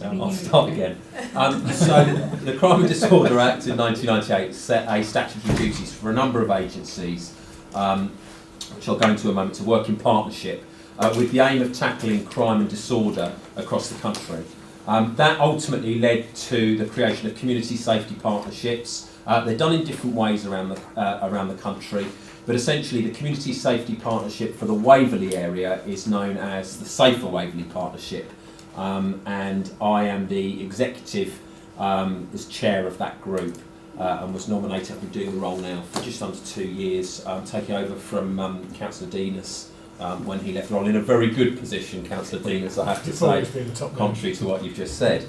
I'll start again. So the Crime and Disorder Act in 1998 set a statutory duties for a number of agencies, which I'll go into in a moment, to work in partnership with the aim of tackling crime and disorder across the country. That ultimately led to the creation of community safety partnerships. They're done in different ways around the country, but essentially the community safety partnership for the Waverley area is known as the Safer Waverley Partnership. And I am the executive as chair of that group and was nominated. I've been doing the role now for just under 2 years, taking over from Councillor Denis when he left the role in a very good position, Councillor Denis, I have to say, contrary to what you've just said.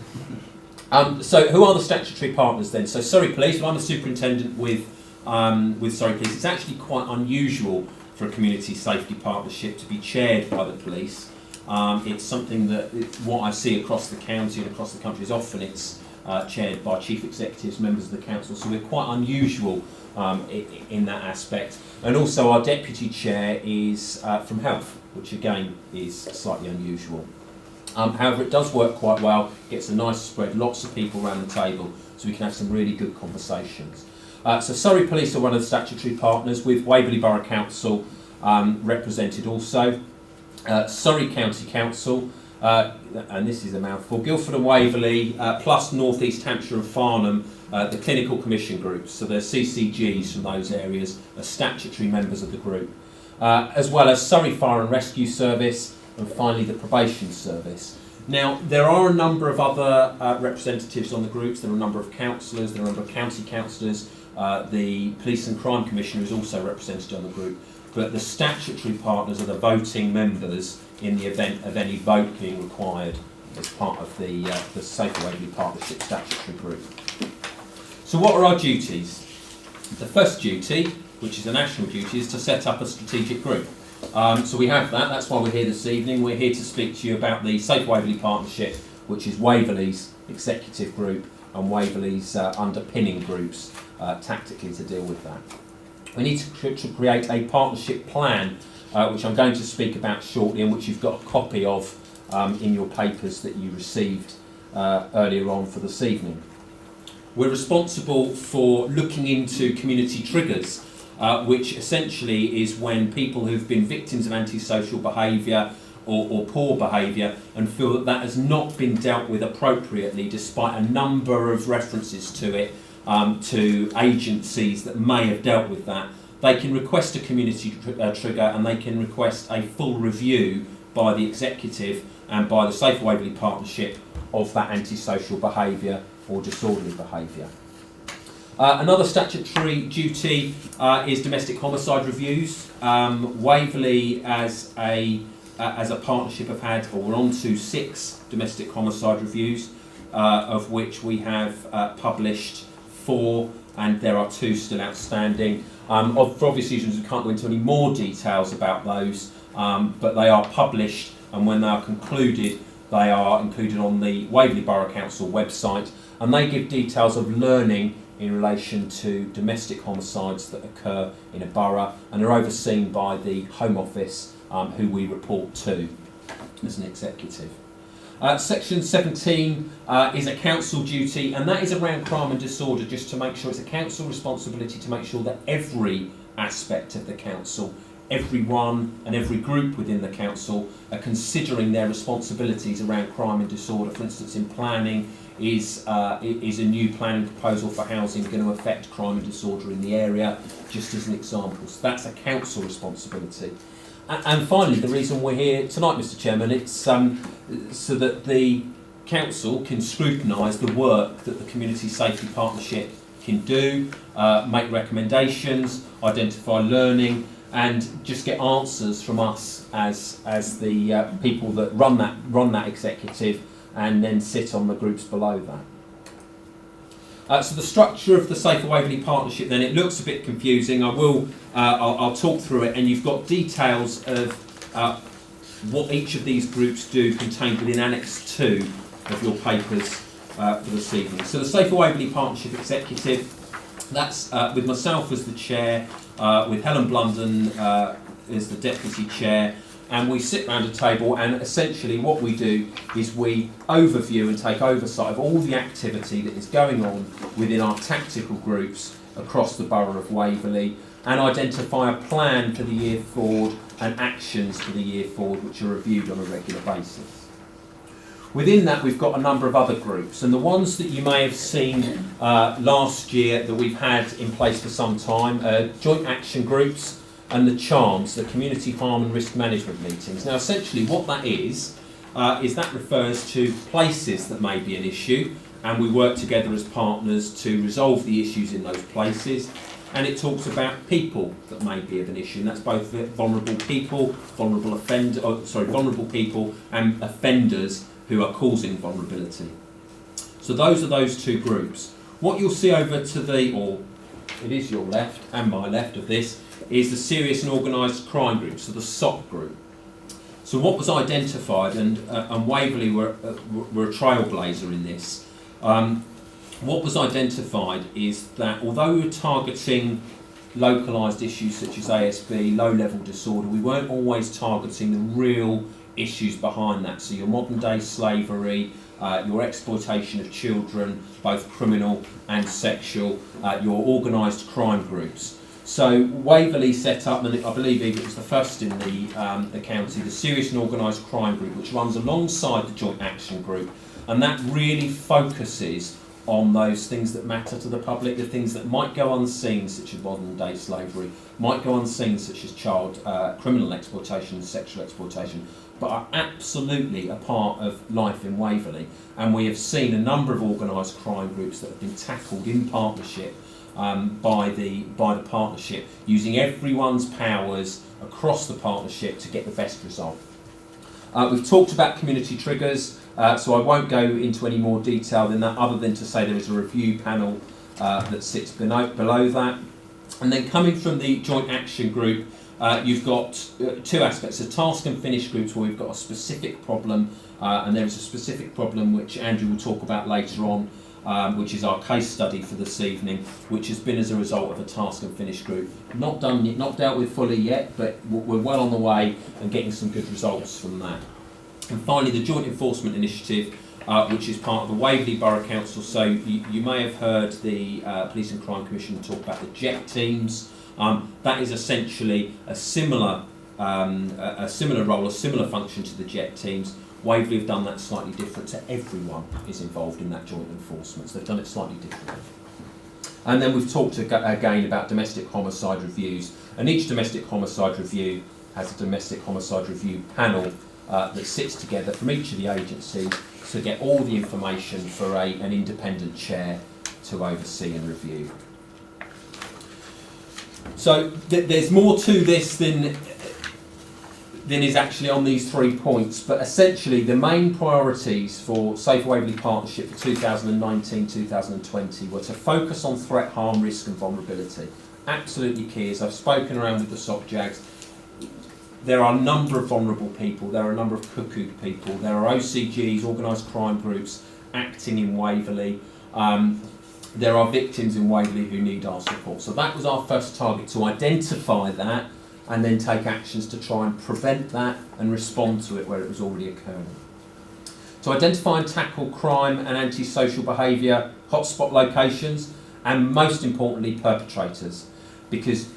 So who are the statutory partners then? So Surrey Police, well, I'm a superintendent with Surrey Police. It's actually quite unusual for a community safety partnership to be chaired by the police. It's something that what I see across the county and across the country is often it's chaired by chief executives, members of the council, so we're quite unusual in that aspect. And also our deputy chair is from health, which again is slightly unusual. However, it does work quite well, gets a nice spread, lots of people around the table, so we can have some really good conversations. So Surrey Police are one of the statutory partners, with Waverley Borough Council represented also. Surrey County Council, and this is a mouthful, Guildford and Waverley, plus North East Hampshire and Farnham, the clinical commission groups, so they're CCGs from those areas, are statutory members of the group, as well as Surrey Fire and Rescue Service, and finally the Probation Service. Now, there are a number of other representatives on the groups. There are a number of councillors, there are a number of county councillors, the Police and Crime Commissioner is also represented on the group. But the statutory partners are the voting members in the event of any vote being required as part of the Safer Waverley Partnership statutory group. So what are our duties? The first duty, which is a national duty, is to set up a strategic group. So we have that, that's why we're here this evening. We're here to speak to you about the Safer Waverley Partnership, which is Waverley's executive group and Waverley's underpinning groups tactically to deal with that. We need to create a partnership plan, which I'm going to speak about shortly, and which you've got a copy of in your papers that you received earlier on for this evening. We're responsible for looking into community triggers, which essentially is when people who've been victims of antisocial behaviour or poor behaviour and feel that that has not been dealt with appropriately, despite a number of references to it, to agencies that may have dealt with that, they can request a community trigger, and they can request a full review by the executive and by the Safer Waverley Partnership of that antisocial behaviour or disorderly behaviour. Another statutory duty is domestic homicide reviews. Waverley as a partnership have had, or we're on to 6 domestic homicide reviews, of which we have published 4, and there are 2 still outstanding. For obvious reasons, we can't go into any more details about those, but they are published, and when they are concluded, they are included on the Waverley Borough Council website, and they give details of learning in relation to domestic homicides that occur in a borough, and are overseen by the Home Office, who we report to as an executive. Section 17 is a council duty, and that is around crime and disorder, just to make sure it's a council responsibility to make sure that every aspect of the council, everyone and every group within the council are considering their responsibilities around crime and disorder. For instance, in planning, is a new planning proposal for housing going to affect crime and disorder in the area, just as an example. So that's a council responsibility. And finally, the reason we're here tonight, Mr Chairman, it's so that the council can scrutinise the work that the Community Safety Partnership can do, make recommendations, identify learning, and just get answers from us as the people that run that executive, and then sit on the groups below that. So the structure of the Safer Waverley Partnership, then, it looks a bit confusing. I'll talk through it, and you've got details of what each of these groups do contained within Annex 2 of your papers for this evening. So the Safer Waverley Partnership Executive, that's with myself as the chair, with Helen Blunden as the deputy chair, and we sit round a table, and essentially what we do is we overview and take oversight of all the activity that is going on within our tactical groups across the Borough of Waverley, and identify a plan for the year forward and actions for the year forward, which are reviewed on a regular basis. Within that, we've got a number of other groups, and the ones that you may have seen last year that we've had in place for some time, joint action groups and the CHARMs, the Community Harm and Risk Management Meetings. Now, essentially what that is that refers to places that may be an issue, and we work together as partners to resolve the issues in those places. And it talks about people that may be of an issue, and that's both vulnerable people, vulnerable people and offenders who are causing vulnerability. So those are those two groups. What you'll see over to it is your left and my left of this, is the Serious and Organised Crime Group, so the SOC group. So what was identified, and Waverley were a trailblazer in this, what was identified is that although we were targeting localised issues such as ASB, low-level disorder, we weren't always targeting the real issues behind that. So your modern-day slavery, your exploitation of children, both criminal and sexual, your organised crime groups. So Waverley set up, and I believe it was the first in the county, the Serious and Organised Crime Group, which runs alongside the Joint Action Group, and that really focuses on those things that matter to the public, the things that might go unseen, such as modern-day slavery, might go unseen, such as child criminal exploitation and sexual exploitation, but are absolutely a part of life in Waverley. And we have seen a number of organised crime groups that have been tackled in partnership by the partnership, using everyone's powers across the partnership to get the best result. We've talked about community triggers, so I won't go into any more detail than that, other than to say there is a review panel that sits below that. And then coming from the Joint Action Group, you've got two aspects, the task and finish groups, where we've got a specific problem, and there is a specific problem which Andrew will talk about later on, which is our case study for this evening, which has been as a result of a task and finish group. Not done yet, not dealt with fully yet, but we're well on the way and getting some good results from that. And finally, the Joint Enforcement Initiative, which is part of the Waverley Borough Council. So you may have heard the Police and Crime Commission talk about the JET teams. That is essentially a similar role, a similar function to the JET teams. Waverley have done that slightly different, so everyone is involved in that joint enforcement, so they've done it slightly differently. And then we've talked again about domestic homicide reviews, and each domestic homicide review has a domestic homicide review panel that sits together from each of the agencies to get all the information for an independent chair to oversee and review. So there's more to this than is actually on these 3 points, but essentially the main priorities for Safe Waverley Partnership for 2019-2020 were to focus on threat, harm, risk and vulnerability. Absolutely key. As I've spoken around with the SOC JAGs, there are a number of vulnerable people, there are a number of cuckooed people, there are OCGs, organised crime groups, acting in Waverley. There are victims in Waverley who need our support. So that was our first target, to identify that and then take actions to try and prevent that and respond to it where it was already occurring. To identify and tackle crime and antisocial behaviour, hotspot locations, and most importantly, perpetrators. Because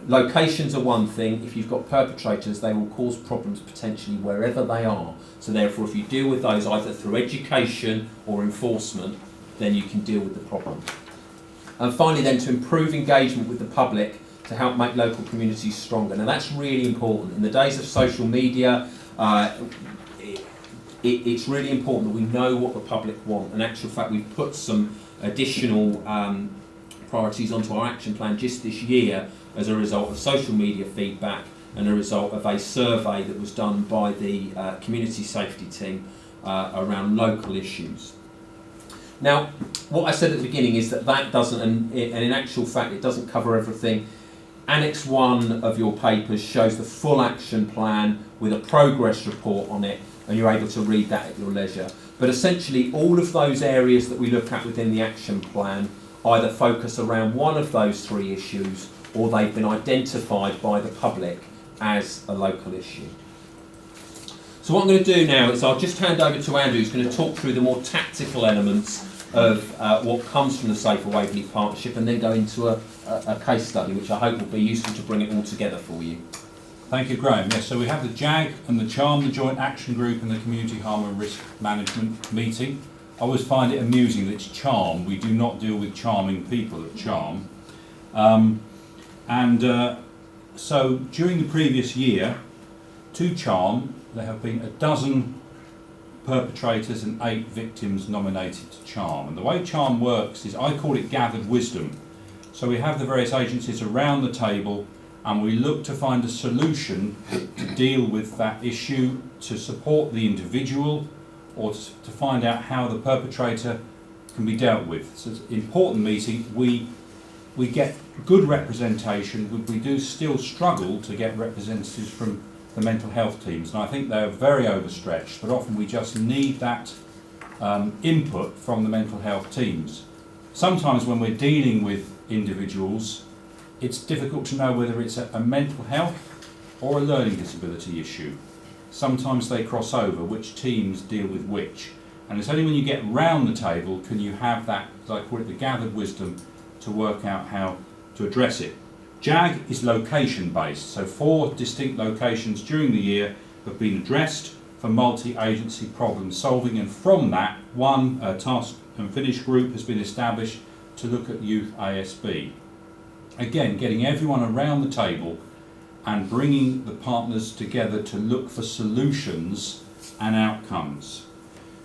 locations are one thing, if you've got perpetrators, they will cause problems potentially wherever they are. So therefore, if you deal with those either through education or enforcement, then you can deal with the problem. And finally then, to improve engagement with the public to help make local communities stronger. Now that's really important. In the days of social media, it's really important that we know what the public want. In actual fact, we've put some additional priorities onto our action plan just this year as a result of social media feedback and a result of a survey that was done by the community safety team around local issues. Now, what I said at the beginning is that doesn't, and in actual fact it doesn't cover everything. Annex 1 of your papers shows the full action plan with a progress report on it, and you're able to read that at your leisure. But essentially all of those areas that we look at within the action plan either focus around one of those 3 issues, or they've been identified by the public as a local issue. So what I'm going to do now is I'll just hand over to Andrew, who's going to talk through the more tactical elements of what comes from the Safer Waverley Partnership, and then go into a case study, which I hope will be useful to bring it all together for you. Thank you, Graham. Yes, so we have the JAG and the CHARM, the Joint Action Group, and the Community Harm and Risk Management meeting. I always find it amusing that it's CHARM. We do not deal with charming people at CHARM. So during the previous year, to CHARM, there have been 12 perpetrators and 8 victims nominated to CHARM. And the way CHARM works is, I call it gathered wisdom. So we have the various agencies around the table, and we look to find a solution to deal with that issue, to support the individual, or to find out how the perpetrator can be dealt with. So it's an important meeting. We get good representation. We do still struggle to get representatives from the mental health teams, and I think they're very overstretched, but often we just need that input from the mental health teams. Sometimes when we're dealing with individuals, it's difficult to know whether it's a mental health or a learning disability issue. Sometimes they cross over, which teams deal with which, and it's only when you get round the table can you have that, as I call it, the gathered wisdom to work out how to address it. JAG is location based, so 4 distinct locations during the year have been addressed for multi-agency problem solving, and from that, one task and finish group has been established to look at youth ASB. Again, getting everyone around the table and bringing the partners together to look for solutions and outcomes.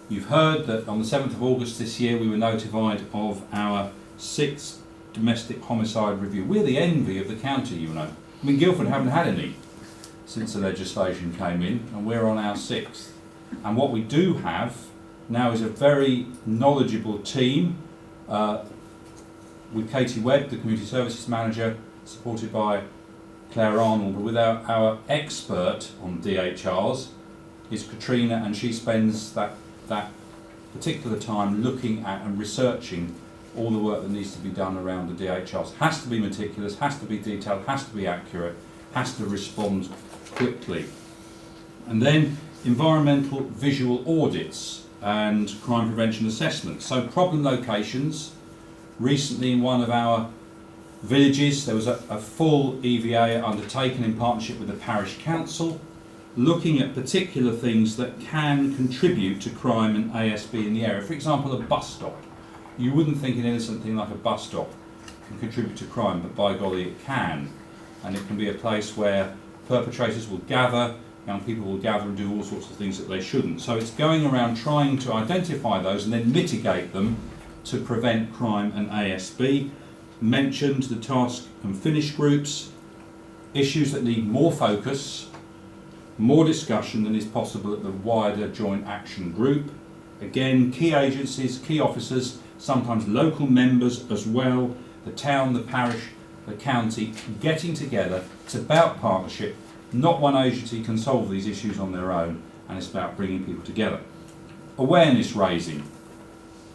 You've heard that on the 7th of August this year we were notified of our 6th domestic homicide review. We're the envy of the county, you know. I mean, Guildford haven't had any since the legislation came in, and we're on our 6th. And what we do have now is a very knowledgeable team with Katie Webb, the Community Services Manager, supported by Claire Arnold, but with our expert on DHRs is Katrina, and she spends that particular time looking at and researching all the work that needs to be done around the DHRs. Has to be meticulous, has to be detailed, has to be accurate, has to respond quickly. And then environmental visual audits and crime prevention assessments. So problem locations. Recently in one of our villages there was a full EVA undertaken in partnership with the parish council, looking at particular things that can contribute to crime and ASB in the area. For example, a bus stop. You wouldn't think an innocent thing like a bus stop can contribute to crime, but by golly it can. And it can be a place where perpetrators will gather, young people will gather and do all sorts of things that they shouldn't. So it's going around trying to identify those and then mitigate them to prevent crime and ASB. Mentioned the task and finish groups, issues that need more focus, more discussion than is possible at the wider joint action group. Again, key agencies, key officers, sometimes local members as well, the town, the parish, the county, getting together. It's about partnership. Not one agency can solve these issues on their own, and it's about bringing people together. Awareness raising.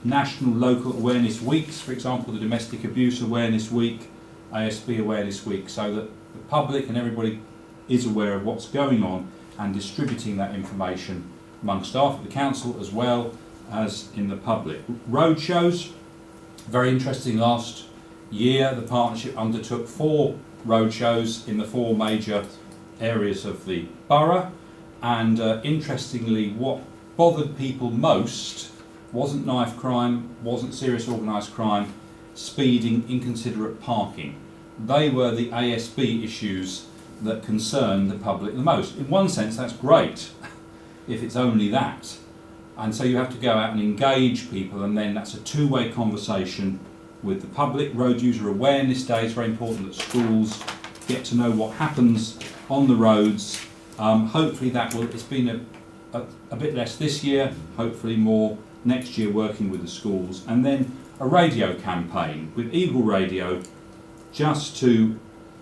National, local awareness weeks, for example, the Domestic Abuse Awareness Week, ASB Awareness Week, so that the public and everybody is aware of what's going on and distributing that information among staff at the council as well as in the public. Road shows, very interesting. Last year the partnership undertook 4 road shows in the 4 major areas of the borough, and interestingly what bothered people most wasn't knife crime, wasn't serious organised crime, speeding, inconsiderate parking. They were the ASB issues that concern the public the most. In one sense that's great if it's only that, and so you have to go out and engage people, and then that's a two-way conversation with the public. Road user awareness day is very important that schools get to know what happens on the roads. Hopefully that will, it's been a bit less this year, hopefully more next year, working with the schools. And then a radio campaign with Eagle Radio, just to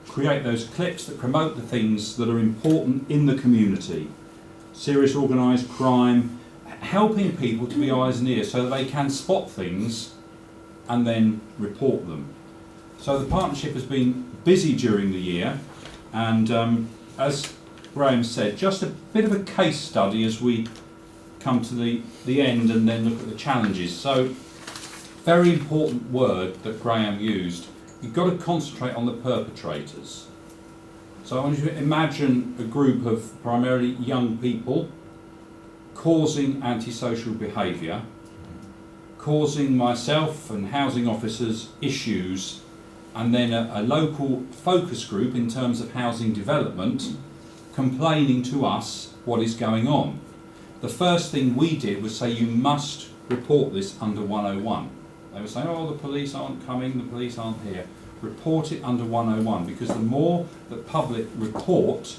create those clips that promote the things that are important in the community. Serious organised crime, helping people to be eyes and ears so that they can spot things and then report them. So the partnership has been busy during the year, and as Graham said, just a bit of a case study as we come to the end and then look at the challenges. So, very important word that Graham used. You've got to concentrate on the perpetrators. So I want you to imagine a group of primarily young people causing antisocial behaviour, causing myself and housing officers issues, and then a local focus group in terms of housing development complaining to us what is going on. The first thing we did was say you must report this under 101. They were saying, oh, the police aren't coming, the police aren't here. Report it under 101, because the more the public report,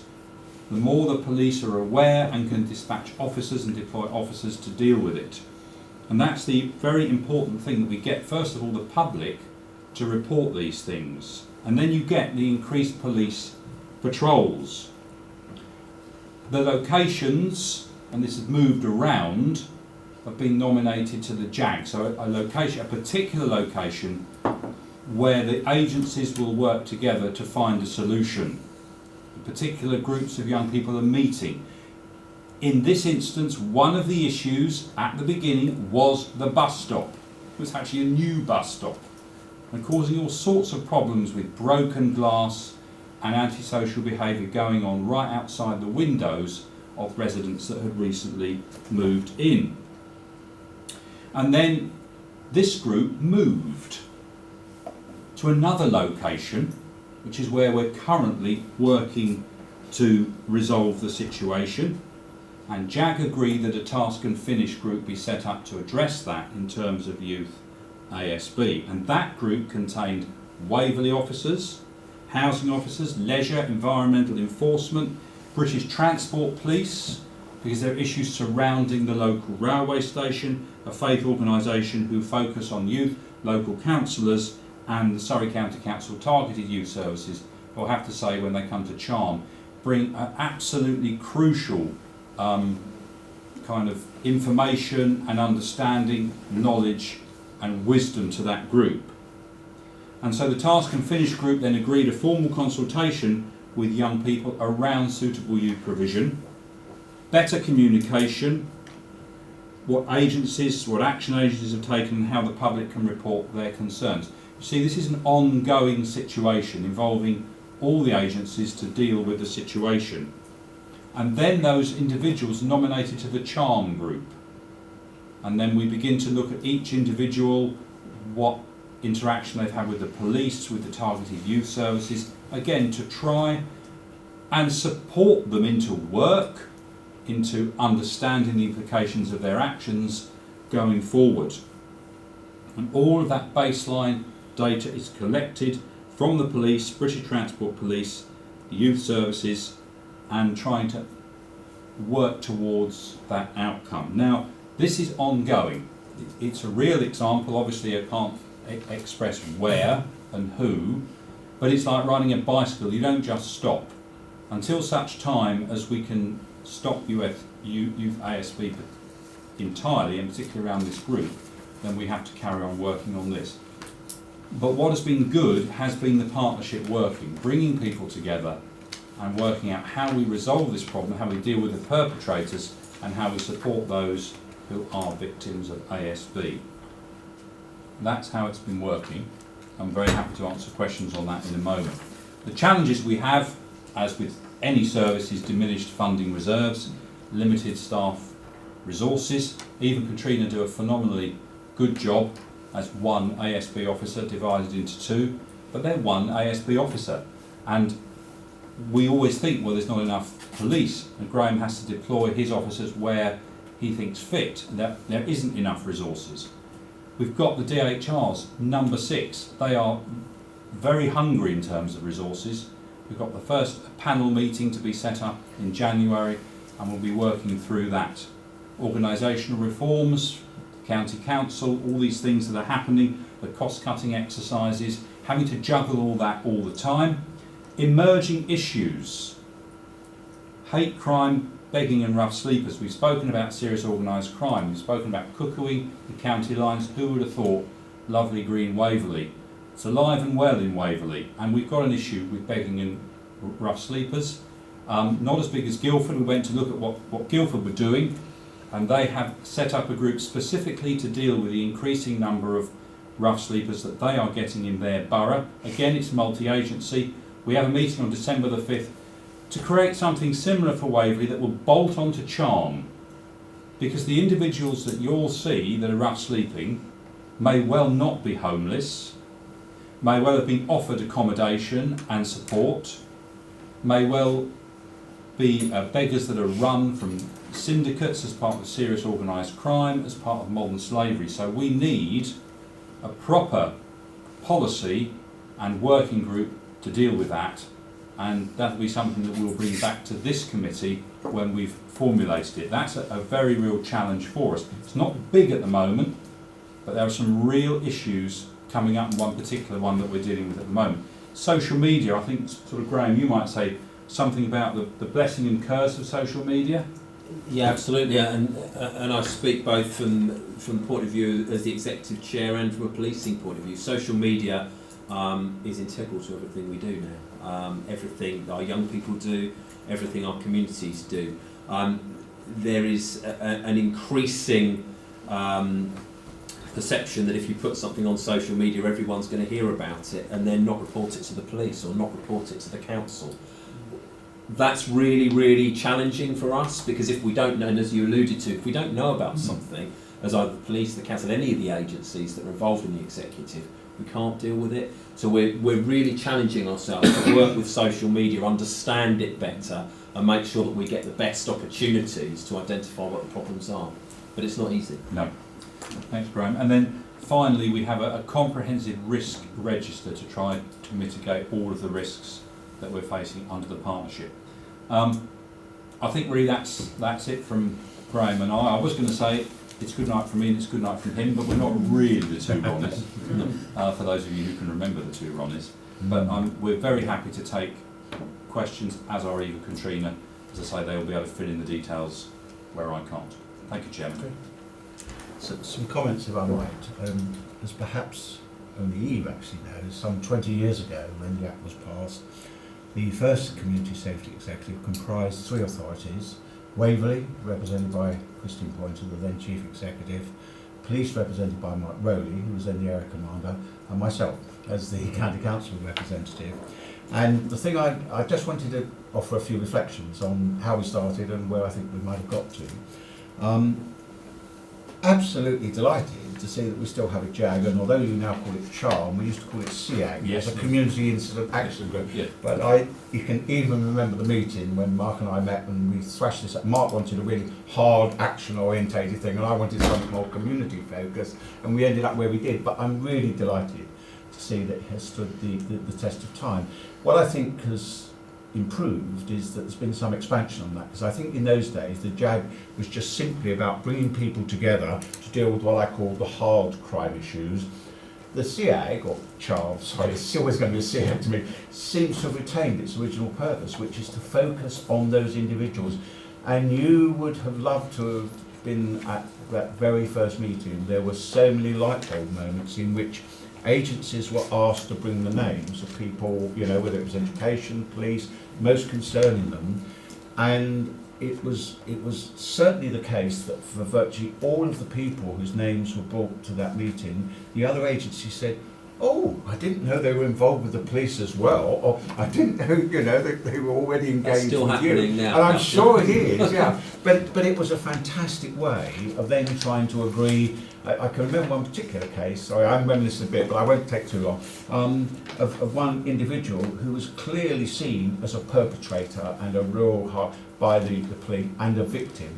the more the police are aware and can dispatch officers and deploy officers to deal with it. And that's the very important thing, that we get, first of all, the public to report these things. And then you get the increased police patrols. The locations, and this has moved around, have been nominated to the JAG. So a particular location where the agencies will work together to find a solution. Particular groups of young people are meeting. In this instance, one of the issues at the beginning was the bus stop. It was actually a new bus stop, and causing all sorts of problems with broken glass and antisocial behaviour going on right outside the windows of residents that had recently moved in. And then this group moved to another location, which is where we're currently working to resolve the situation. And JAG agreed that a task and finish group be set up to address that in terms of youth ASB. And that group contained Waverley officers, housing officers, leisure, environmental enforcement, British Transport Police, because there are issues surrounding the local railway station, a faith organisation who focus on youth, local councillors, and the Surrey County Council targeted youth services, who I have to say, when they come to Charm, bring an absolutely crucial kind of information and understanding, knowledge and wisdom to that group. And so the task and finish group then agreed a formal consultation with young people around suitable youth provision, better communication, what action agencies have taken, and how the public can report their concerns. You see, this is an ongoing situation involving all the agencies to deal with the situation. And then those individuals nominated to the Charm group. And then we begin to look at each individual, what interaction they've had with the police, with the targeted youth services, again to try and support them into work, into understanding the implications of their actions going forward. And all of that baseline data is collected from the police, British Transport Police, the youth services, and trying to work towards that outcome. Now, this is ongoing. It's a real example. Obviously, I can't express where and who, but it's like riding a bicycle. You don't just stop. Until such time as we can stop youth ASB entirely, and particularly around this group, then we have to carry on working on this. But what has been good has been the partnership working, bringing people together and working out how we resolve this problem, how we deal with the perpetrators, and how we support those who are victims of ASB. That's how it's been working. I'm very happy to answer questions on that in a moment. The challenges we have, as with any service, is diminished funding reserves, limited staff resources. Eve and Katrina do a phenomenally good job as one ASB officer divided into two, but they're one ASB officer. And we always think, well, there's not enough police, and Graham has to deploy his officers where he thinks fit, and that there isn't enough resources. We've got the DHRs, number 6. They are very hungry in terms of resources. We've got the first panel meeting to be set up in January, and we'll be working through that. Organisational reforms, county council, all these things that are happening, the cost-cutting exercises, having to juggle all that all the time. Emerging issues, hate crime, begging and rough sleepers. We've spoken about serious organised crime, we've spoken about cuckooing, the county lines. Who would have thought lovely green Waverley? It's alive and well in Waverley, and we've got an issue with begging and rough sleepers. Not as big as Guildford. We went to look at what Guildford were doing, and they have set up a group specifically to deal with the increasing number of rough sleepers that they are getting in their borough. Again, it's multi-agency. We have a meeting on December the 5th to create something similar for Waverley that will bolt onto Charm, because the individuals that you'll see that are rough sleeping may well not be homeless, may well have been offered accommodation and support, may well be beggars that are run from syndicates as part of serious organised crime, as part of modern slavery. So we need a proper policy and working group to deal with that, and that will be something that we'll bring back to this committee when we've formulated it. That's a very real challenge for us. It's not big at the moment, but there are some real issues coming up, and one particular one that we're dealing with at the moment. Social media, I think, sort of, Graham, you might say something about the blessing and curse of social media. Yeah, absolutely, and I speak both from the point of view as the executive chair and from a policing point of view. Social media is integral to everything we do now. Everything our young people do, everything our communities do. There is an increasing perception that if you put something on social media, everyone's going to hear about it and then not report it to the police or not report it to the council. That's really, really challenging for us, because if we don't know, and as you alluded to, if we don't know about something, as either the police, the council, any of the agencies that are involved in the executive, we can't deal with it. So we're really challenging ourselves to work with social media, understand it better, and make sure that we get the best opportunities to identify what the problems are. But it's not easy. No. Thanks, Graham. And then finally, we have a comprehensive risk register to try to mitigate all of the risks that we're facing under the partnership. I think really that's it from Graham and I. I was going to say it's good night from me and it's good night from him, but we're not really the two Ronnies, for those of you who can remember the two Ronnies. But we're very happy to take questions, as are Eva and Katrina. As I say, they will be able to fill in the details where I can't. Thank you, Chairman. Okay. So, some comments, if I might. As perhaps only Eve actually knows, some 20 years ago, when the Act was passed, the first Community Safety Executive comprised three authorities: Waverley, represented by Christine Poynter, the then Chief Executive, Police, represented by Mark Rowley, who was then the Area Commander, and myself as the County Council representative. And the thing I just wanted to offer a few reflections on how we started and where I think we might have got to. Absolutely delighted to see that we still have a JAG, and although you now call it CHARM, we used to call it CAG, yes, as a Community Incident Action Group. Yeah. But you can even remember the meeting when Mark and I met and we thrashed this up. Mark wanted a really hard, action-orientated thing, and I wanted something more community-focused, and we ended up where we did. But I'm really delighted to see that it has stood the test of time. What I think has improved is that there's been some expansion on that, because I think in those days the JAG was just simply about bringing people together to deal with what I call the hard crime issues. The CAG, or CHARM, sorry, it's always going to be a CAG to me, seems to have retained its original purpose, which is to focus on those individuals. And you would have loved to have been at that very first meeting. There were so many light bulb moments in which agencies were asked to bring the names of people, you know, whether it was education, police, most concerning them, and it was certainly the case that for virtually all of the people whose names were brought to that meeting, the other agency said, "Oh, I didn't know they were involved with the police as well," or "I didn't know, you know, that they were already engaged That's still with happening you." now. And I'm sure it is, yeah. But it was a fantastic way of then trying to agree. I can remember one particular case, sorry, I'm reminiscing a bit, but I won't take too long, of one individual who was clearly seen as a perpetrator and a real heart by the police, and a victim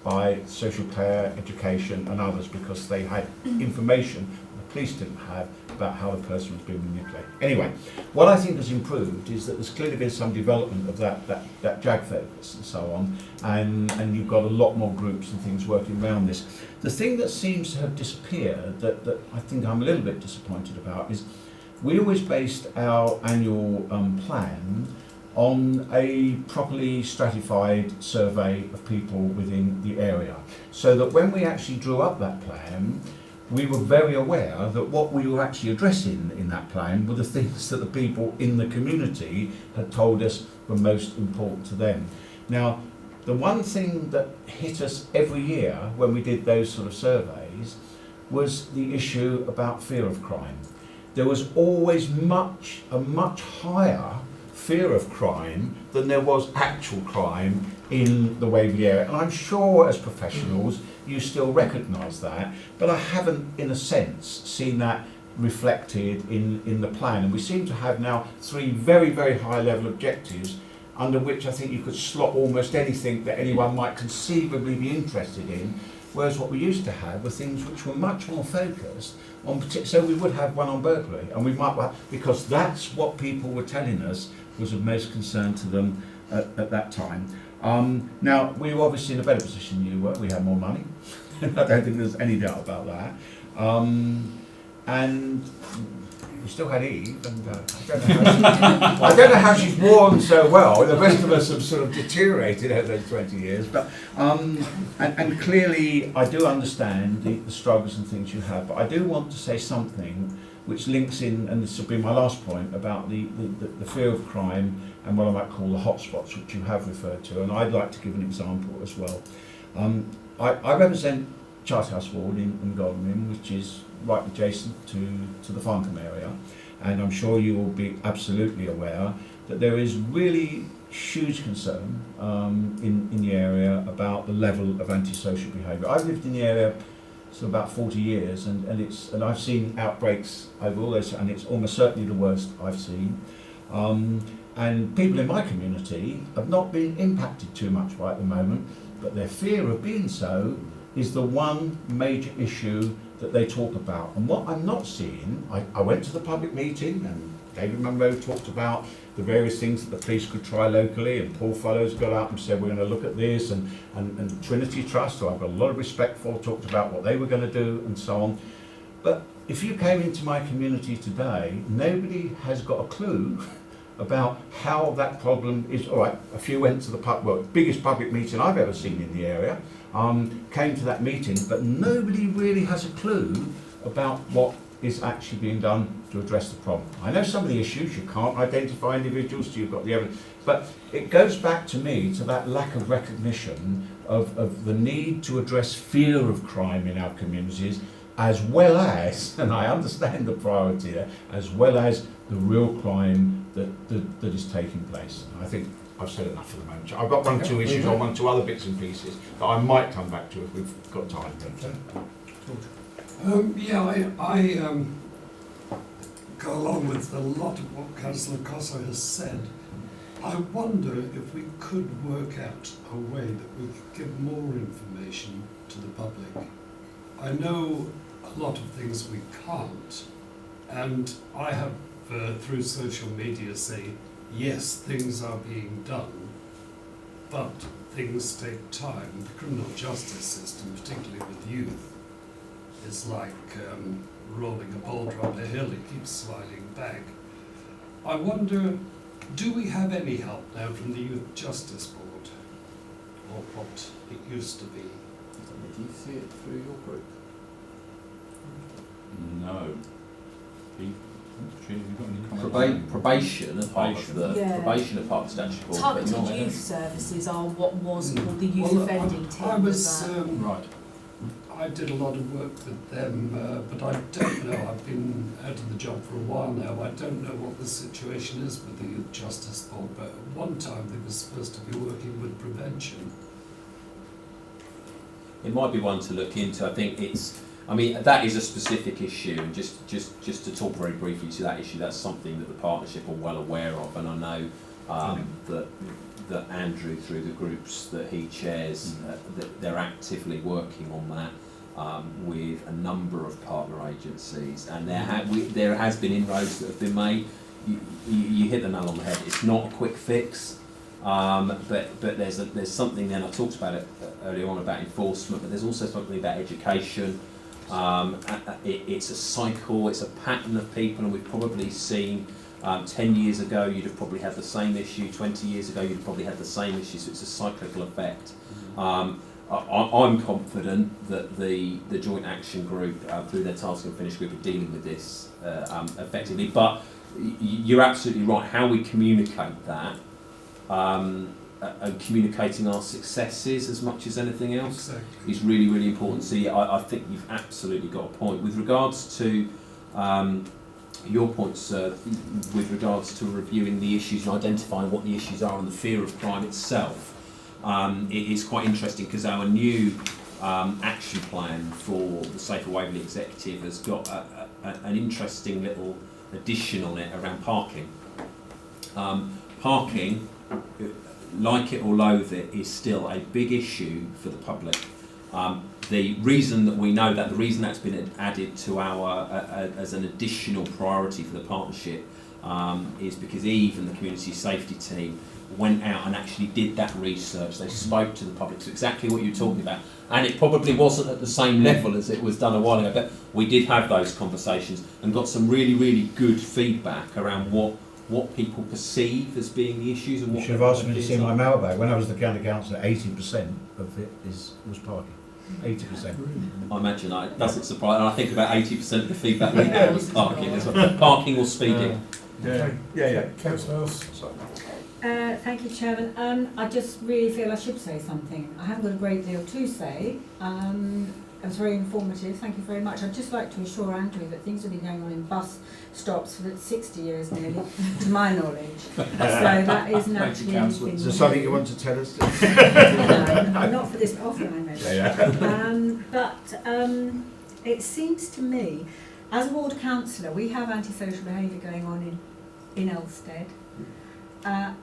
by social care, education and others, because they had information the police didn't have about how the person was being manipulated. Anyway, what I think has improved is that there's clearly been some development of that JAG focus and so on, and you've got a lot more groups and things working around this. The thing that seems to have disappeared, that I think I'm a little bit disappointed about, is we always based our annual plan on a properly stratified survey of people within the area, so that when we actually drew up that plan, we were very aware that what we were actually addressing in that plan were the things that the people in the community had told us were most important to them. Now, the one thing that hit us every year when we did those sort of surveys was the issue about fear of crime. There was always a much higher fear of crime than there was actual crime in the Waverley area. And I'm sure as professionals you still recognise that, but I haven't in a sense seen that reflected in the plan. And we seem to have now 3 very, very high level objectives under which I think you could slot almost anything that anyone might conceivably be interested in, whereas what we used to have were things which were much more focused on so we would have one on burglary, and we might have, because that's what people were telling us was of most concern to them at that time. Now, we were obviously in a better position than you were. We had more money. I don't think there's any doubt about that. And we still had Eve, and I don't know how she's worn so well. The rest of us have sort of deteriorated over those 20 years. But and clearly, I do understand the struggles and things you have. But I do want to say something which links in, and this will be my last point, about the fear of crime and what I might call the hotspots, which you have referred to. And I'd like to give an example as well. I represent Charterhouse Ward in Godalming, which is right adjacent to the Farncombe area, and I'm sure you will be absolutely aware that there is really huge concern in the area about the level of antisocial behaviour. I've lived in the area for about 40 years, and I've seen outbreaks over all those, and it's almost certainly the worst I've seen. And people in my community have not been impacted too much right at the moment, but their fear of being so is the one major issue that they talk about. And what I'm not seeing, I went to the public meeting and David Munro talked about the various things that the police could try locally, and Paul Fellows got up and said we're going to look at this, and Trinity Trust, who I've got a lot of respect for, talked about what they were going to do and so on. But if you came into my community today, nobody has got a clue about how that problem is. All right, a few went to the biggest public meeting I've ever seen in the area, came to that meeting, but nobody really has a clue about what is actually being done to address the problem. I know some of the issues, you can't identify individuals till you've got the evidence, but it goes back to me to that lack of recognition of the need to address fear of crime in our communities, as well as, and I understand the priority there, as well as the real crime that is taking place. And I think I've said enough for the moment. I've got 1 or 2 issues on 1 or 2 other bits and pieces that I might come back to if we've got time. I go along with a lot of what Councillor Cosso has said. I wonder if we could work out a way that we could give more information to the public. I know a lot of things we can't, and I have through social media say, yes, things are being done, but things take time. The criminal justice system, particularly with youth, is like rolling a boulder up a hill, it keeps sliding back. I wonder, do we have any help now from the Youth Justice Board, or what it used to be? Do you see it through your group? No. Have you got any comments? Probation are part of the probation are part of the statutory board. Targeted youth services are what was called the youth offending team. Right. I did a lot of work with them, but I don't know. I've been out of the job for a while now. I don't know what the situation is with the Youth Justice Board, but at one time they were supposed to be working with prevention. It might be one to look into. I think that is a specific issue, and just to talk very briefly to that issue, that's something that the partnership are well aware of, and I know that Andrew, through the groups that he chairs, that they're actively working on that with a number of partner agencies, and there has been inroads that have been made. You hit the nail on the head. It's not a quick fix. But there's something then, I talked about it earlier on about enforcement, but there's also something about education. It's a cycle, it's a pattern of people, and we've probably seen 10 years ago you'd have probably had the same issue, 20 years ago you'd have probably had the same issue, so it's a cyclical effect. I'm confident that the Joint Action Group, through their Task and Finish Group, are dealing with this effectively. But you're absolutely right. How we communicate that, and communicating our successes as much as anything else, is really, really important. So yeah, I think you've absolutely got a point. With regards to your point, sir, with regards to reviewing the issues and identifying what the issues are and the fear of crime itself, it is quite interesting because our new action plan for the Safer Waverley Executive has got an interesting little addition on it around parking. Parking, like it or loathe it, is still a big issue for the public. The reason that we know that, the reason that's been added to our as an additional priority for the partnership is because Eve and the community safety team went out and actually did that research. They spoke to the public, so exactly what you're talking about. And it probably wasn't at the same level as it was done a while ago, but we did have those conversations and got some really, really good feedback around what people perceive as being the issues and what. You should have asked me to see my mailbag. When I was the county councillor, 80% of it was parking. 80%. I imagine it doesn't surprise, and I think about 80% of the feedback we had was parking as well. Parking or speeding. Councillor Else. Thank you, Chairman. I just really feel I should say something. I haven't got a great deal to say. It was very informative. Thank you very much. I'd just like to assure Andrew that things have been going on in bus stops for 60 years nearly, to my knowledge. So that isn't actually anything. Is there something you want to tell us? No, not for this offline maybe. But it seems to me, as a ward councillor, we have antisocial behaviour going on in Elstead. And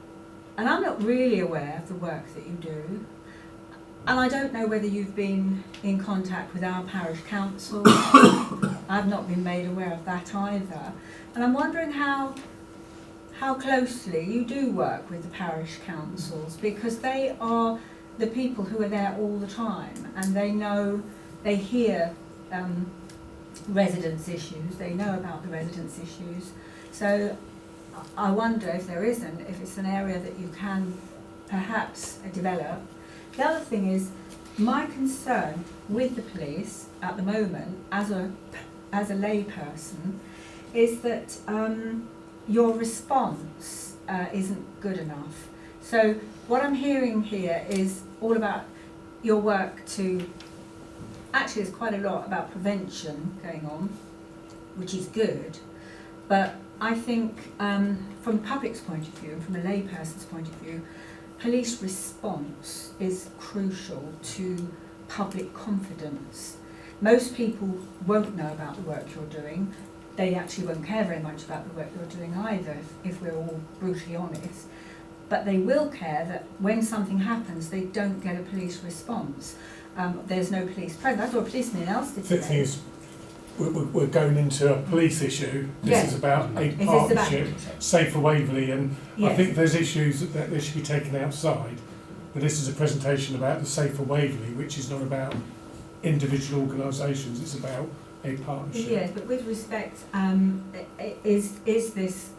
I'm not really aware of the work that you do. And I don't know whether you've been in contact with our parish council. I've not been made aware of that either. And I'm wondering how closely you do work with the parish councils, because they are the people who are there all the time, and they hear residents' issues, they know about the residents' issues. So I wonder if it's an area that you can perhaps develop. The other thing is, my concern with the police at the moment, as a layperson, is that your response isn't good enough. So what I'm hearing here is all about your work to, actually there's quite a lot about prevention going on, which is good, but I think from the public's point of view and from a layperson's point of view, police response is crucial to public confidence. Most people won't know about the work you're doing. They actually won't care very much about the work you're doing either, if we're all brutally honest. But they will care that when something happens, they don't get a police response. There's no police present. I saw a policeman in Elstead today. The thing is, we're going into a police issue. This is about a partnership, Safer Waverley, and I think there's issues that they should be taken outside. But this is a presentation about the Safer Waverley, which is not about individual organisations, it's about a partnership. Yes, but with respect, is this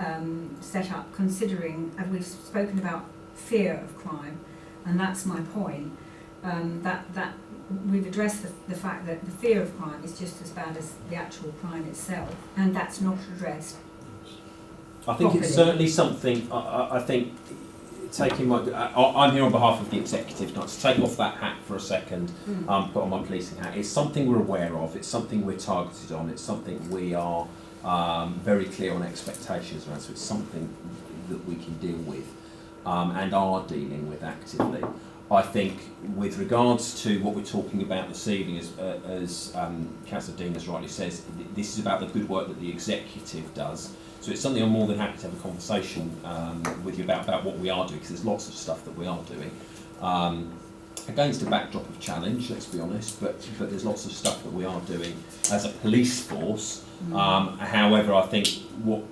set up considering, and we've spoken about fear of crime, and that's my point, that we've addressed the fact that the fear of crime is just as bad as the actual crime itself, and that's not addressed. I think it's certainly something. I think taking I'm here on behalf of the executive now. To take off that hat for a second, put on my policing hat. It's something we're aware of. It's something we're targeted on. It's something we are very clear on expectations around. So it's something that we can deal with and are dealing with actively. I think with regards to what we're talking about this evening, as Councillor Dean has rightly says, this is about the good work that the executive does. So it's something I'm more than happy to have a conversation with you about what we are doing, because there's lots of stuff that we are doing. Against a backdrop of challenge, let's be honest, but there's lots of stuff that we are doing as a police force. However, I think what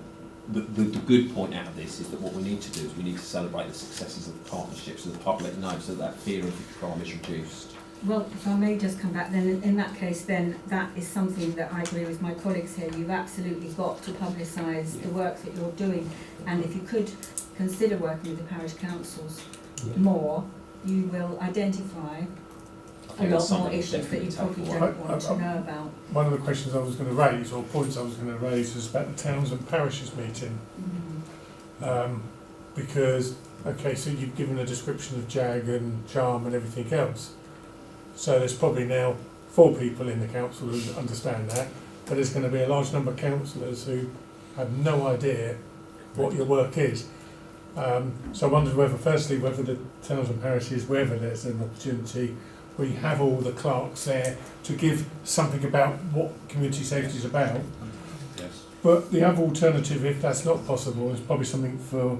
the good point out of this is that what we need to do is we need to celebrate the successes of the partnership so the public knows so that fear of crime is reduced. Well, if I may just come back, then in that case, then that is something that I agree with my colleagues here. You've absolutely got to publicise the work that you're doing, and if you could consider working with the parish councils more, you will identify a lot more issues that you probably don't want to know about. One of the questions I was going to raise, or points I was going to raise, was about the towns and parishes meeting. Because, okay, so you've given a description of JAG and CHARM and everything else. So there's probably now 4 people in the council who understand that, but there's going to be a large number of councillors who have no idea what your work is. So I wondered whether the towns and parishes, wherever there's an opportunity, we have all the clerks there to give something about what community safety is about. Yes. But the other alternative, if that's not possible, is probably something for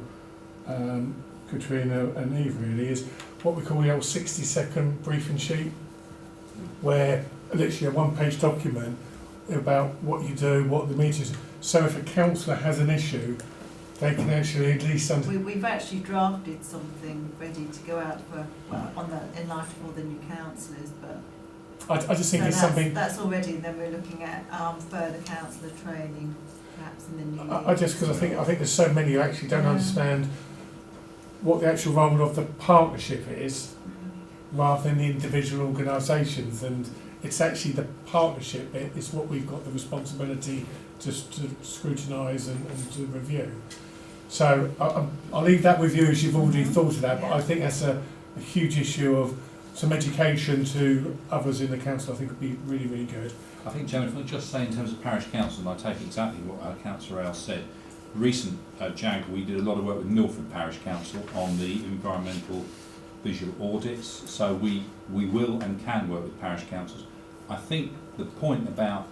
Katrina and Eve really, is what we call the old 60-second briefing sheet, where literally a 1-page document about what you do, what the meeting is. So if a councillor has an issue, they can actually at least We've actually drafted something ready to go out for, in light of all the new councillors, but I just think it's something. That's already. Then we're looking at further councillor training, perhaps in the new year. I just because I think there's so many who actually don't understand what the actual role of the partnership is, rather than the individual organisations, and it's actually the partnership bit is what we've got the responsibility to scrutinise and to review. So I'll leave that with you as you've already thought of that, but I think that's a huge issue of some education to others in the council. I think would be really, really good. I think, Chairman, if I just say in terms of parish council, and I take exactly what our Councillor Al said, recent JAG, we did a lot of work with Milford Parish Council on the environmental visual audits, so we will and can work with parish councils. I think the point about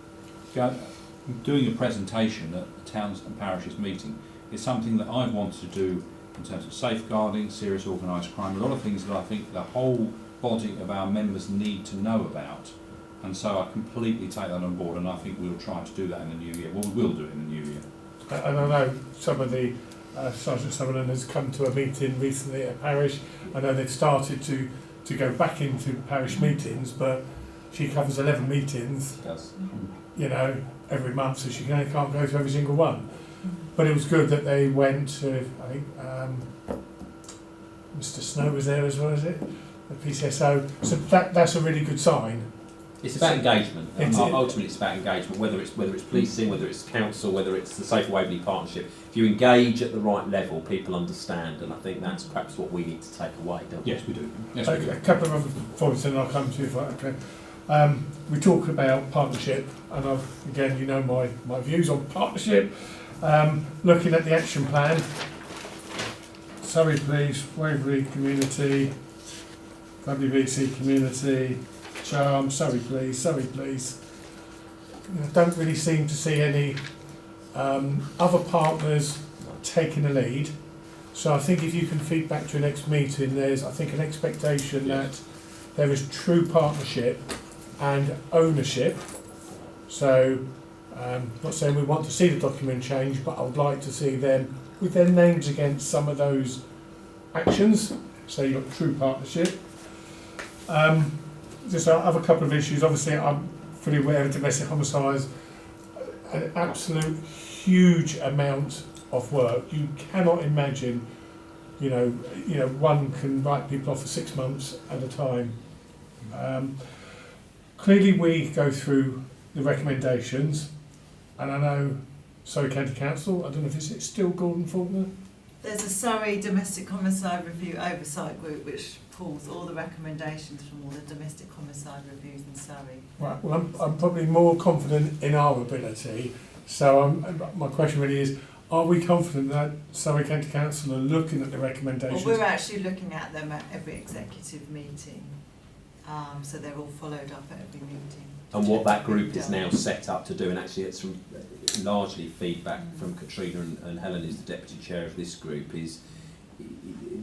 doing a presentation at the towns and parishes meeting is something that I've wanted to do in terms of safeguarding, serious organised crime, a lot of things that I think the whole body of our members need to know about. And so I completely take that on board, and I think we'll try to do that in the new year. Well, we will do it in the new year. And I know some of the Sergeant Sutherland has come to a meeting recently at a parish. I know they've started to go back into parish meetings, but she covers 11 meetings, you know, every month, so she can't go to every single one. But it was good that they went to, I think, Mr. Snow was there as well, is it? The PCSO. So that's a really good sign. It's about engagement. Ultimately, it's about engagement. Whether it's policing, whether it's council, whether it's the Safe Waverley Partnership. If you engage at the right level, people understand, and I think that's perhaps what we need to take away, don't we? Yes, we do. Yes, we do. A couple of other points, and I'll come to you if I can. We talk about partnership, and again, you know my views on partnership. Looking at the action plan, Surrey Police, Waverley Community, WBC Community, CHARM, Surrey Police. Don't really seem to see any other partners taking the lead. So I think if you can feed back to your next meeting, there's I think an expectation that there is true partnership and ownership. So not saying we want to see the document change, but I would like to see them with their names against some of those actions. So you've got true partnership. Just I have a couple of issues. Obviously, I'm fully aware of domestic homicides, an absolute huge amount of work. You cannot imagine, you know, one can write people off for 6 months at a time. Clearly, we go through the recommendations, and I know Surrey County Council. I don't know if it's still Gordon Faulkner. There's a Surrey Domestic Homicide Review Oversight Group which pulls all the recommendations from all the domestic homicide reviews in Surrey. Right. Well, I'm probably more confident in our ability. So my question really is: are we confident that Surrey County Council are looking at the recommendations? Well, we're actually looking at them at every executive meeting, so they're all followed up at every meeting. And what that group is now set up to do, and actually it's from largely feedback from Katrina and Helen, who's the deputy chair of this group, is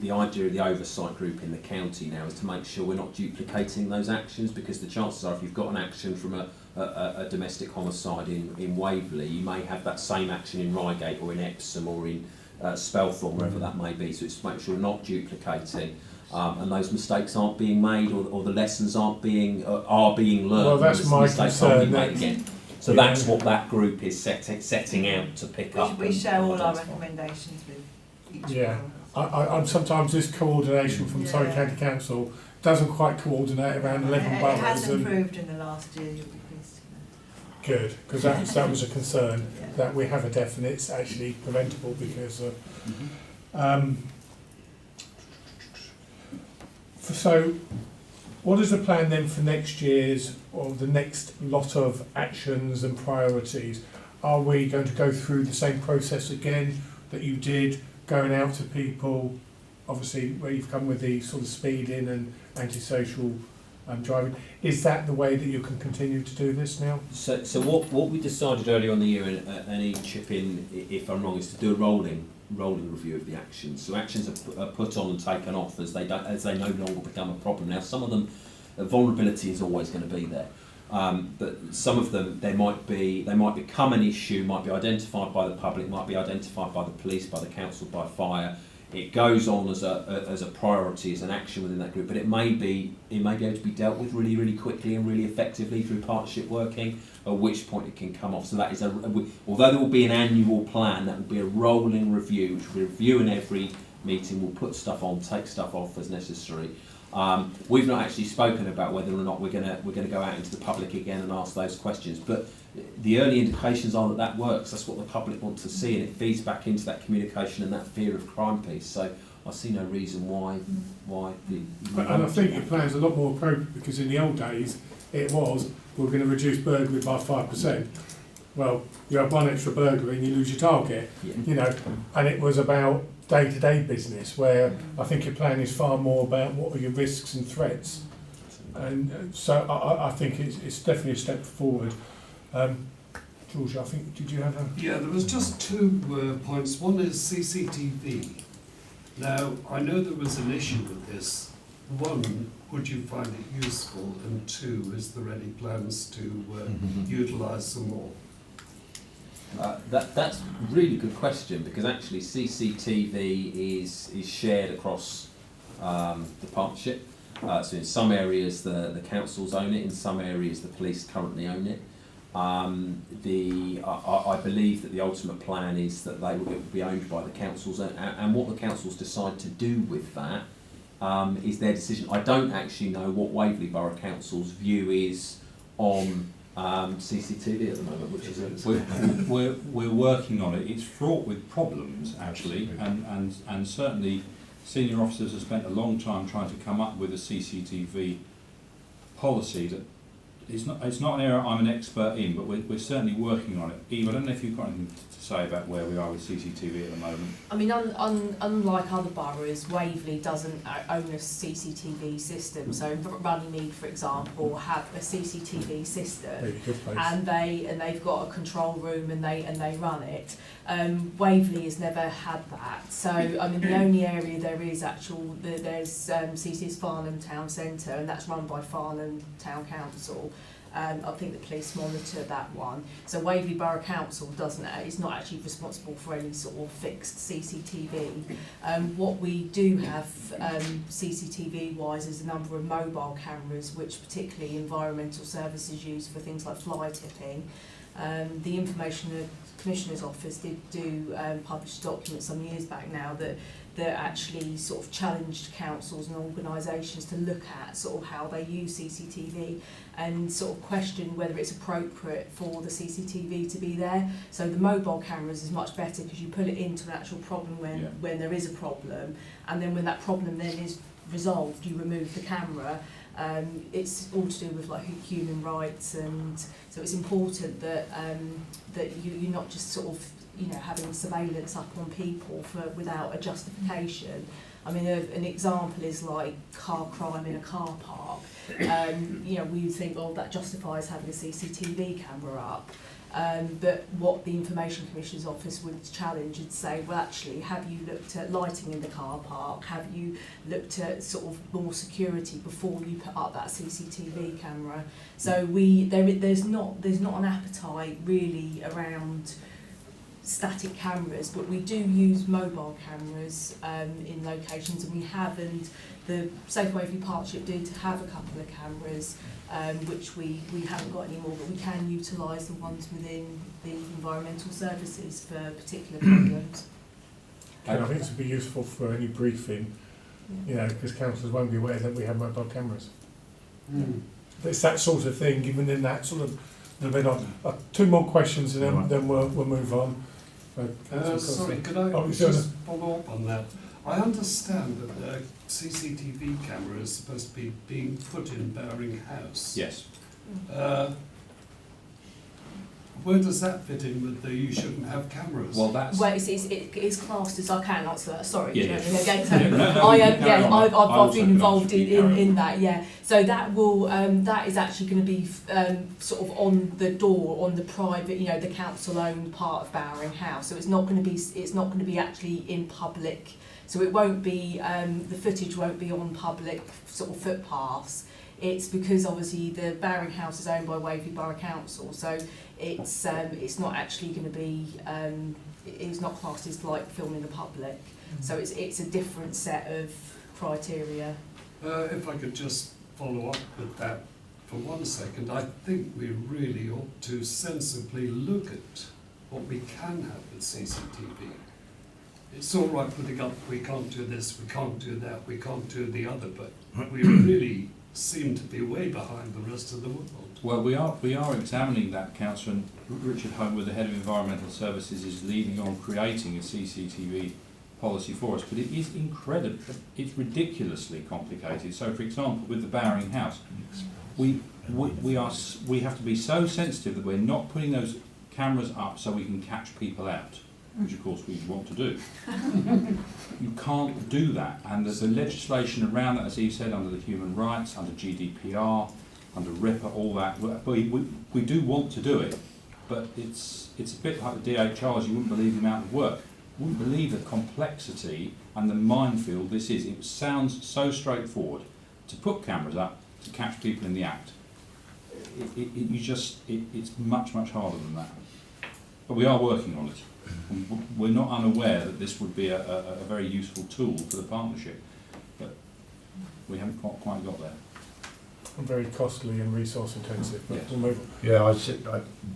the idea of the oversight group in the county now is to make sure we're not duplicating those actions, because the chances are if you've got an action from a domestic homicide in Waverley, you may have that same action in Reigate or in Epsom or in Spelthorne, wherever that may be. So it's to make sure we're not duplicating. And those mistakes aren't being made, or the lessons are being learned. Well, that's my concern. Again. So that's what that group is setting out to pick up. We share all our recommendations with each one. I'm sometimes this coordination from Surrey County Council doesn't quite coordinate around 11 It boroughs. has and improved in the last year, you'll be pleased to know. good, because that was a concern, Yeah. that we have a definite, it's actually preventable because of... So, what is the plan then for next year's, or the next lot of actions and priorities? Are we going to go through the same process again that you did, going out to people, obviously where you've come with the sort of speeding and antisocial driving? Is that the way that you can continue to do this now? So what we decided earlier on in the year, and he chip in if I'm wrong, is to do a rolling review of the actions. So actions are put on and taken off as they no longer become a problem. Now some of them, vulnerability is always going to be there, but some of them they might become an issue, might be identified by the public, might be identified by the police, by the council, by fire. It goes on as a priority, as an action within that group, but it may be able to be dealt with really, really quickly and really effectively through partnership working, at which point it can come off. So that is although there will be an annual plan, that will be a rolling review, which we'll review in every meeting. We'll put stuff on, take stuff off as necessary. We've not actually spoken about whether or not we're going to go out into the public again and ask those questions, but the early indications are that works. That's what the public want to see, and it feeds back into that communication and that fear of crime piece. So I see no reason why And I think your plan's a lot more appropriate, because in the old days it was, we're going to reduce burglary by 5%. Well, you have one extra burglary and you lose your target, you know, and it was about day-to-day business, where I think your plan is far more about what are your risks and threats. And so I think it's definitely a step forward. George, I think, did you have a... Yeah, there was just two points. One is CCTV. Now, I know there was an issue with this. One, would you find it useful? And two, is there any plans to utilise some more? That's a really good question, because actually CCTV is shared across the partnership. So in some areas the councils own it, in some areas the police currently own it. I believe that the ultimate plan is that it will be owned by the councils, and what the councils decide to do with that is their decision. I don't actually know what Waverley Borough Council's view is on CCTV at the moment, which is we're working on it. It's fraught with problems actually, and certainly senior officers have spent a long time trying to come up with a CCTV policy that it's not an area I'm an expert in, but we're certainly working on it. Eve, I don't know if you've got anything to say about where we are with CCTV at the moment. I mean, unlike other boroughs, Waverley doesn't own a CCTV system. So Runnymede, for example, have a CCTV system, and they've got a control room and they run it. Waverley has never had that. So I mean, the only area there's CC's Farnham Town Centre, and that's run by Farnham Town Council. I think the police monitor that one. So Waverley Borough Council is not actually responsible for any sort of fixed CCTV. What we do have CCTV wise is a number of mobile cameras, which particularly environmental services use for things like fly tipping. The Information Commissioner's Office did publish a document some years back now that actually sort of challenged councils and organisations to look at sort of how they use CCTV and sort of question whether it's appropriate for the CCTV to be there. So the mobile cameras is much better, because you put it into an actual problem when there is a problem, and then when that problem then is resolved, you remove the camera. It's all to do with like human rights, and so it's important that you're not just sort of having surveillance up on people without a justification. I mean, an example is like car crime in a car park. We would think, oh, that justifies having a CCTV camera up. But what the Information Commissioner's Office would challenge and say, well, actually, have you looked at lighting in the car park? Have you looked at sort of more security before you put up that CCTV camera? So there's not an appetite really around static cameras, but we do use mobile cameras in locations, and we have, and the Safe Waverley Partnership did have a couple of cameras, which we haven't got anymore, but we can utilise the ones within the environmental services for particular problems. And I think this would be useful for any briefing. You know, because councillors won't be aware that we have mobile cameras. Mm. It's that sort of thing, given in that sort of little bit on. Two more questions and then we'll move on. Sorry, could I just follow up on that? I understand that the CCTV camera is supposed to be being put in Bowring House. Yes. Where does that fit in with the you shouldn't have cameras? Well, that's... Well, it's classed as, I can answer that, sorry. Yeah, Again, I've I've been involved in that, yeah. So that will, that is actually going to be sort of on the door, on the private, you know, the council-owned part of Bowring House. So it's not going to be actually in public. So it won't be, the footage won't be on public sort of footpaths. It's because obviously the Bowring House is owned by Waverley Borough Council, so it's not actually going to be, it's not classed as like filming in the public. So it's a different set of criteria. If I could just follow up with that for 1 second, I think we really ought to sensibly look at what we can have with CCTV. It's all right putting up, we can't do this, we can't do that, we can't do the other, but we really seem to be way behind the rest of the world. Well, we are examining that, Councillor, and Richard Homewood, the Head of Environmental Services, is leading on creating a CCTV policy for us, but it is incredible, it's ridiculously complicated. So, for example, with the Bowring House, we have to be so sensitive that we're not putting those cameras up so we can catch people out, which of course we want to do. You can't do that, and there's a legislation around that, as Eve said, under the human rights, under GDPR, under RIPA, all that. We do want to do it, but it's a bit like the DHRs. You wouldn't believe the amount of work. You wouldn't believe the complexity and the minefield this is. It sounds so straightforward to put cameras up to catch people in the act. It's much harder than that. But we are working on it. We're not unaware that this would be a very useful tool for the partnership, but we haven't quite got there. And very costly and resource intensive, but Yes. we'll move on. Yeah,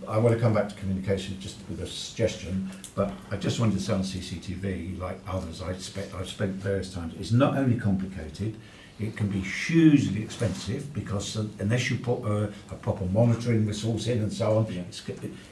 I want to come back to communication just with a suggestion, but I just wanted to say on CCTV, like others I've spent various times, it's not only complicated, it can be hugely expensive because unless you put a proper monitoring resource in and so on, Yeah.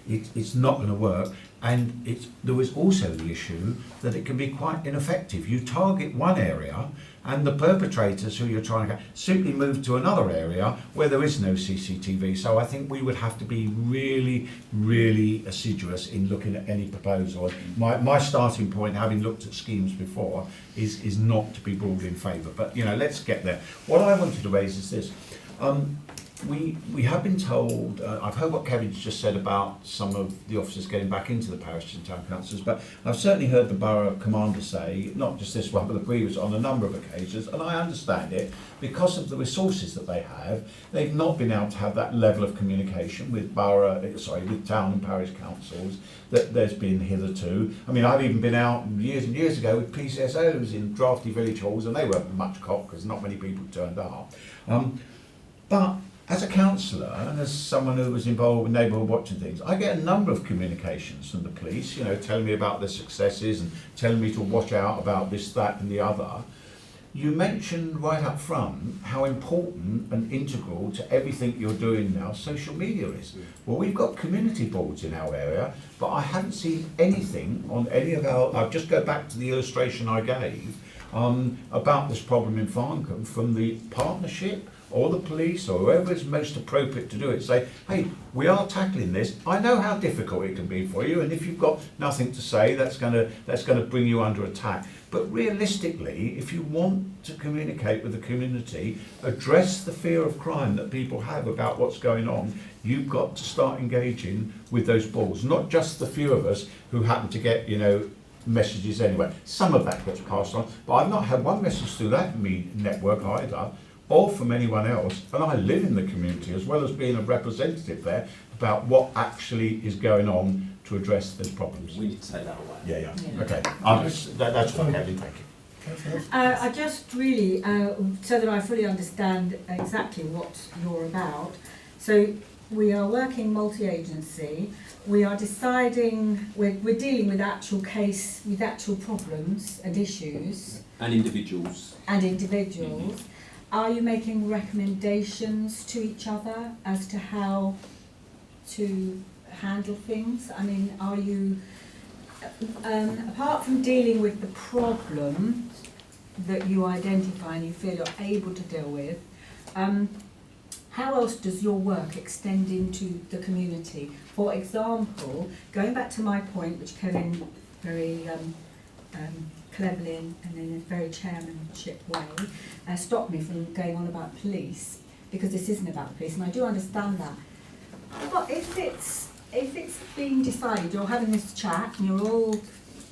it's not going to work. And there was also the issue that it can be quite ineffective. You target one area and the perpetrators who you're trying to simply move to another area where there is no CCTV. So I think we would have to be really assiduous in looking at any proposal. My starting point, having looked at schemes before, is not to be broadly in favour. But, you know, let's get there. What I wanted to raise is this. We have been told, I've heard what Kevin's just said about some of the officers getting back into the parish and town councils, but I've certainly heard the borough commander say, not just this one but the previous, on a number of occasions, and I understand it, because of the resources that they have, they've not been able to have that level of communication with with town and parish councils that there's been hitherto. I mean, I've even been out years and years ago with PCSOs in drafty village halls, and they weren't much cock because not many people turned up. But as a councillor and as someone who was involved with neighbourhood watch and things, I get a number of communications from the police, you know, telling me about their successes and telling me to watch out about this, that and the other. You mentioned right up front how important and integral to everything you're doing now social media is. Well, we've got community boards in our area, but I haven't seen anything on any of I'll just go back to the illustration I gave about this problem in Farncombe from the partnership or the police or whoever is most appropriate to do it. Say, hey, we are tackling this. I know how difficult it can be for you, and if you've got nothing to say, that's going to bring you under attack. But realistically, if you want to communicate with the community, address the fear of crime that people have about what's going on, you've got to start engaging with those boards. Not just the few of us who happen to get, you know, messages anyway. Some of that gets passed on, but I've not had one message through that network either, or from anyone else, and I live in the community as well as being a representative there about what actually is going on to address those problems. We need to take that away. Yeah. Okay, that's what Kevin, thank you. I just really, so that I fully understand exactly what you're about. So we are working multi-agency, we are deciding, we're dealing with actual problems and issues. And individuals. Are you making recommendations to each other as to how to handle things? I mean, are you, apart from dealing with the problem that you identify and you feel you're able to deal with, how else does your work extend into the community? For example, going back to my point, which Kevin very cleverly and in a very chairmanship way stopped me from going on about police, because this isn't about the police, and I do understand that. But if it's being decided, you're having this chat and you're all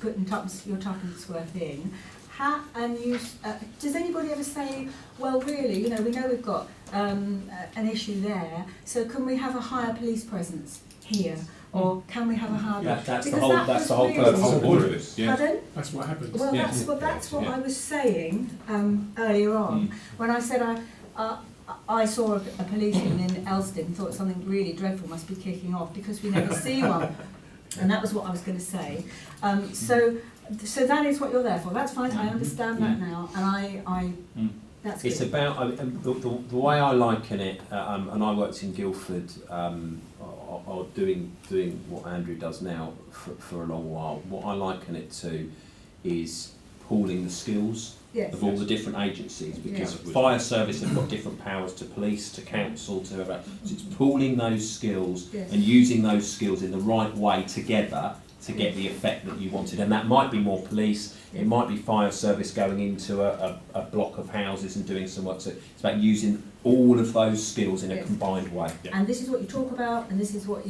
putting your tuppence worth in, does anybody ever say, well, really, we know we've got an issue there, so can we have a higher police presence here? Or can we have a higher... That's the whole purpose of it. Yeah. Pardon? That's what happens. Well, that's what I was saying earlier on, when I said I saw a policeman in Elston and thought something really dreadful must be kicking off because we never see one. And that was what I was going to say. So that is what you're there for. That's fine. I understand that now, and that's good. It's about the way I liken it, and I worked in Guildford, or doing what Andrew does now for a long while. What I liken it to is pooling the skills of all the different agencies, because fire service have got different powers to police, to council, to whoever. So it's pooling those skills and using those skills in the right way together to get the effect that you wanted. And that might be more police, it might be fire service going into a block of houses and doing some work. So it's about using all of those skills in a combined way. And this is what you talk about, and this is what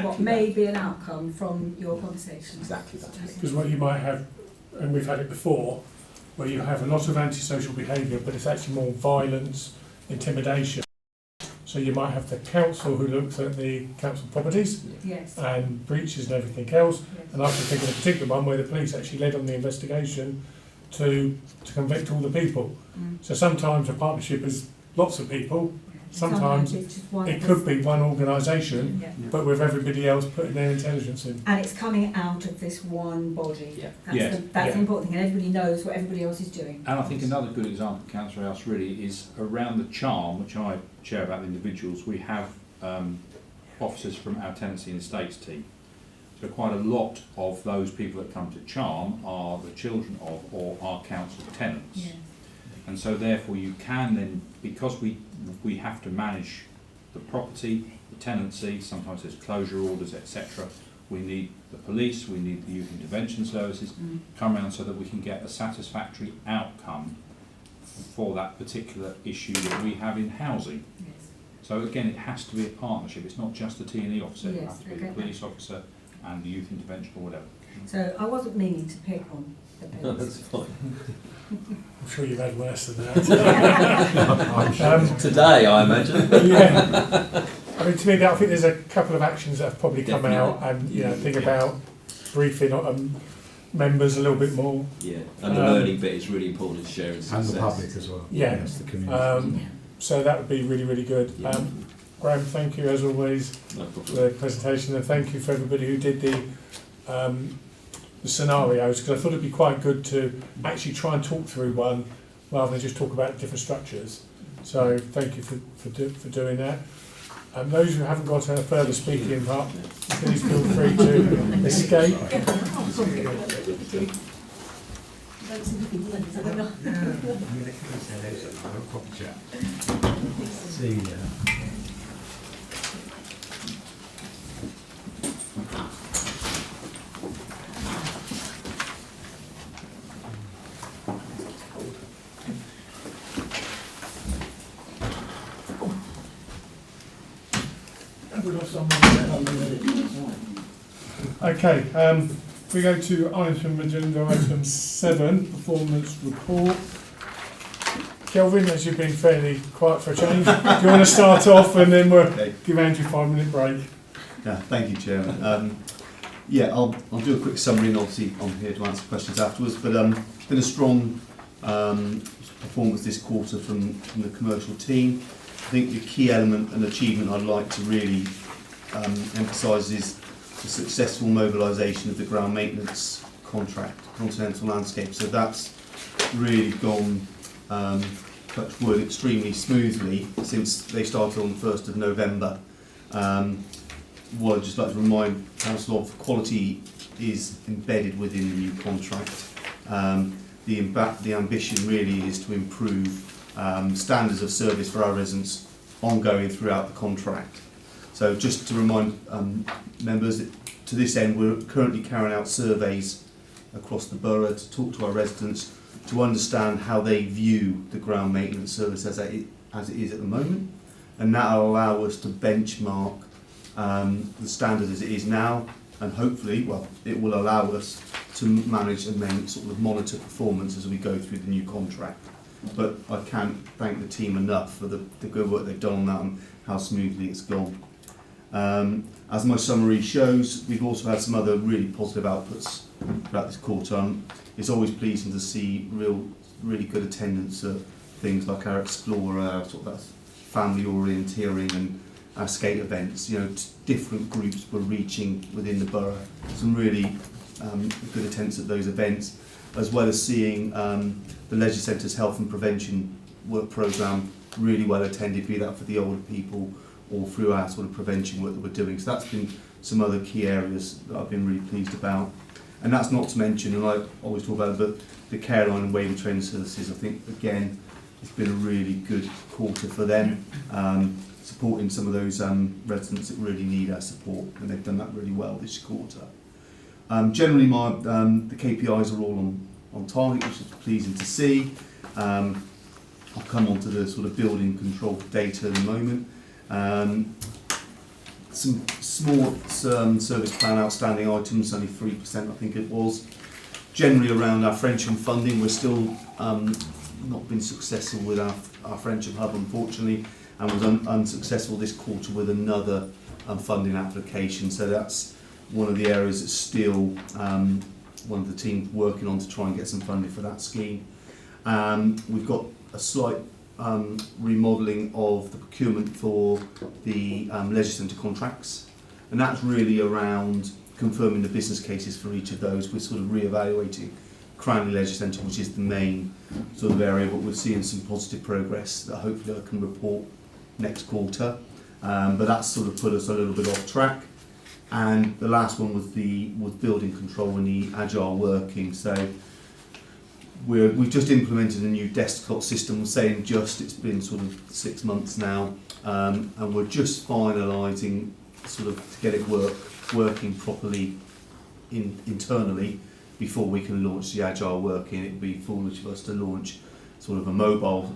what may be an outcome from your conversation. Exactly that. Because what you might have, and we've had it before, where you have a lot of antisocial behaviour, but it's actually more violence, intimidation. So you might have the council who looks at the council properties and breaches and everything else. And I can think of a particular one where the police actually led on the investigation to convict all the people. So sometimes a partnership is lots of people. Sometimes it could be one organisation, but with everybody else putting their intelligence in. And it's coming out of this one body. That's the important thing, and everybody knows what everybody else is doing. And I think another good example, Councillor House, really is around the Charm, which I chair about the individuals. We have officers from our tenancy and estates team. So quite a lot of those people that come to Charm are the children of or are council tenants. And so therefore you can then, because we have to manage the property, the tenancy, sometimes there's closure orders, etc. We need the police, we need the youth intervention services come around so that we can get a satisfactory outcome for that particular issue that we have in housing. So again, it has to be a partnership. It's not just the T&E officer, it has to be the police officer and the youth intervention or whatever. So I wasn't meaning to pick on the police. No, that's fine. I'm sure you've had worse than that. Today, I imagine. I mean, to me, I think there's a couple of actions that have probably come out, and think about briefing members a little bit more. Yeah, and the learning bit is really important in sharing success. And the public as well. Yes, the community. So that would be really, really good. Graham, thank you as always for the presentation, and thank you for everybody who did the scenarios, because I thought it'd be quite good to actually try and talk through one rather than just talk about different structures. So thank you for doing that. And those who haven't got a further speaking part, please feel free to escape. See ya. Okay, we go to item agenda item 7, performance report. Kelvin, as you've been fairly quiet for a change, do you want to start off and then we'll give Andrew a 5-minute break? Yeah, thank you, Chairman. I'll do a quick summary, and obviously I'm here to answer questions afterwards. But it's been a strong performance this quarter from the commercial team. I think the key element and achievement I'd like to really emphasise is the successful mobilisation of the ground maintenance contract, Continental Landscape. So that's really gone, touch wood, extremely smoothly since they started on the 1st of November. What I'd just like to remind Council of, quality is embedded within the new contract. The ambition really is to improve standards of service for our residents ongoing throughout the contract. So just to remind members that to this end we're currently carrying out surveys across the borough to talk to our residents to understand how they view the ground maintenance service as it is at the moment, and that will allow us to benchmark the standard as it is now, and hopefully, well, it will allow us to manage and then sort of monitor performance as we go through the new contract. But I can't thank the team enough for the good work they've done on that and how smoothly it's gone. As my summary shows, we've also had some other really positive outputs throughout this quarter. It's always pleasing to see really good attendance at things like our Explorer, sort of family orienteering and our skate events. You know, different groups were reaching within the borough. Some really good attendance at those events, as well as seeing the Leisure Centre's health and prevention work programme really well attended, be that for the older people or through our sort of prevention work that we're doing. So that's been some other key areas that I've been really pleased about. And that's not to mention, and I always talk about it, but the care line and Waverley training services, I think, again, it's been a really good quarter for them, supporting some of those residents that really need our support, and they've done that really well this quarter. Generally, the KPIs are all on target, which is pleasing to see. I'll come on to the sort of building control data in a moment. Some small service plan outstanding items, only 3% I think it was. Generally around our Frensham funding, we're still not been successful with our Frensham hub, unfortunately, and was unsuccessful this quarter with another funding application. So that's one of the areas that's still one of the teams working on to try and get some funding for that scheme. We've got a slight remodelling of the procurement for the Leisure Centre contracts, and that's really around confirming the business cases for each of those. We're sort of re-evaluating Cranley Leisure Centre, which is the main sort of area, but we're seeing some positive progress that hopefully I can report next quarter. But that's sort of put us a little bit off track. And the last one was building control and the agile working. So we've just implemented a new desktop system. Saying just, it's been sort of 6 months now, and we're just finalising sort of to get it working properly internally before we can launch the agile working. It would be foolish of us to launch sort of a mobile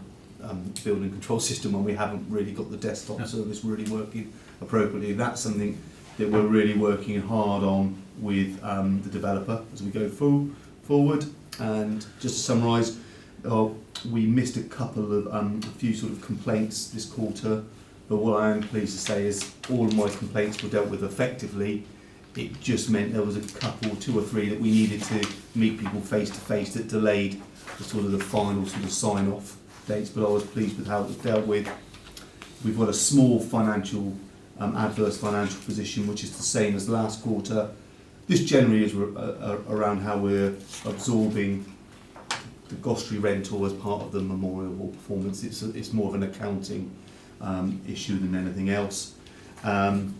building control system when we haven't really got the desktop service really working appropriately. That's something that we're really working hard on with the developer as we go forward. And just to summarise, we missed a few sort of complaints this quarter, but what I am pleased to say is all of my complaints were dealt with effectively. It just meant there was a couple, 2 or 3, that we needed to meet people face to face that delayed the final sort of sign off dates, but I was pleased with how it was dealt with. We've got a small adverse financial position, which is the same as last quarter. This generally is around how we're absorbing the Gostry rental as part of the Memorial Hall performance. It's more of an accounting issue than anything else. And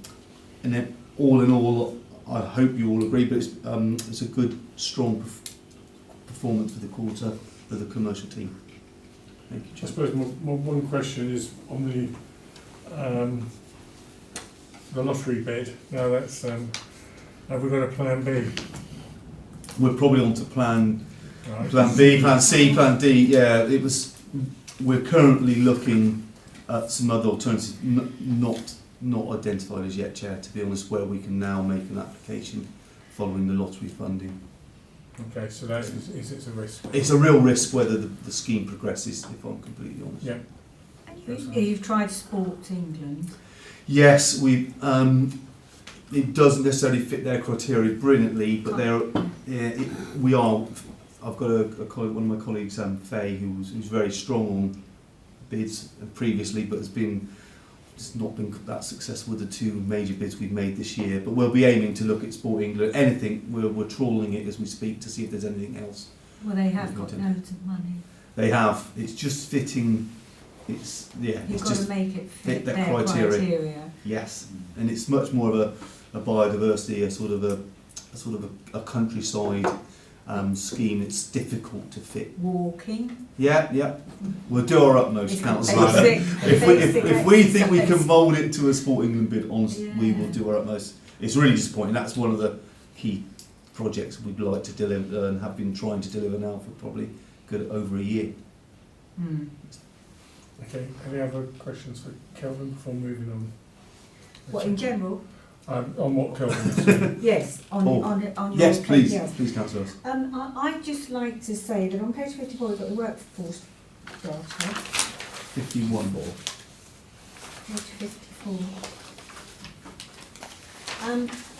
then all in all, I hope you all agree, but it's a good, strong performance for the quarter for the commercial team. Thank you, Chair. I suppose one question is on the lottery bid. Now that's have we got a plan B? We're probably on to plan Right. Plan B, Plan C, Plan D. Yeah, we're currently looking at some other alternatives, not identified as yet, Chair, to be honest, where we can now make an application following the lottery funding. Okay, so that is a risk. It's a real risk whether the scheme progresses, if I'm completely honest. Yeah. You've tried Sport England. Yes, it doesn't necessarily fit their criteria brilliantly, but I've got a colleague, one of my colleagues, Faye, who's very strong on bids previously, but it's not been that successful with the two major bids we've made this year. But we'll be aiming to look at Sport England. Anything, we're trawling it as we speak to see if there's anything else. Well, they have got loads of money. They have. It's just fitting. It's You've it's got just to make it fit that their criteria. Yes, and it's much more of a biodiversity, a sort of a countryside scheme. It's difficult to fit. Walking. Yeah. We'll do our utmost, It's councillor. If we think we can mould it to a Sport England bid, honestly, we will do our utmost. It's really disappointing. That's one of the key projects we'd like to deliver and have been trying to deliver now for probably good over a year. Mm. Okay, any other questions for Kelvin before moving on? What, in general? On what Kelvin said. Yes, on Yes, your please, KPIs. please, councillors. I'd just like to say that on page 54 we've got the workforce data. 51 more. Page 54.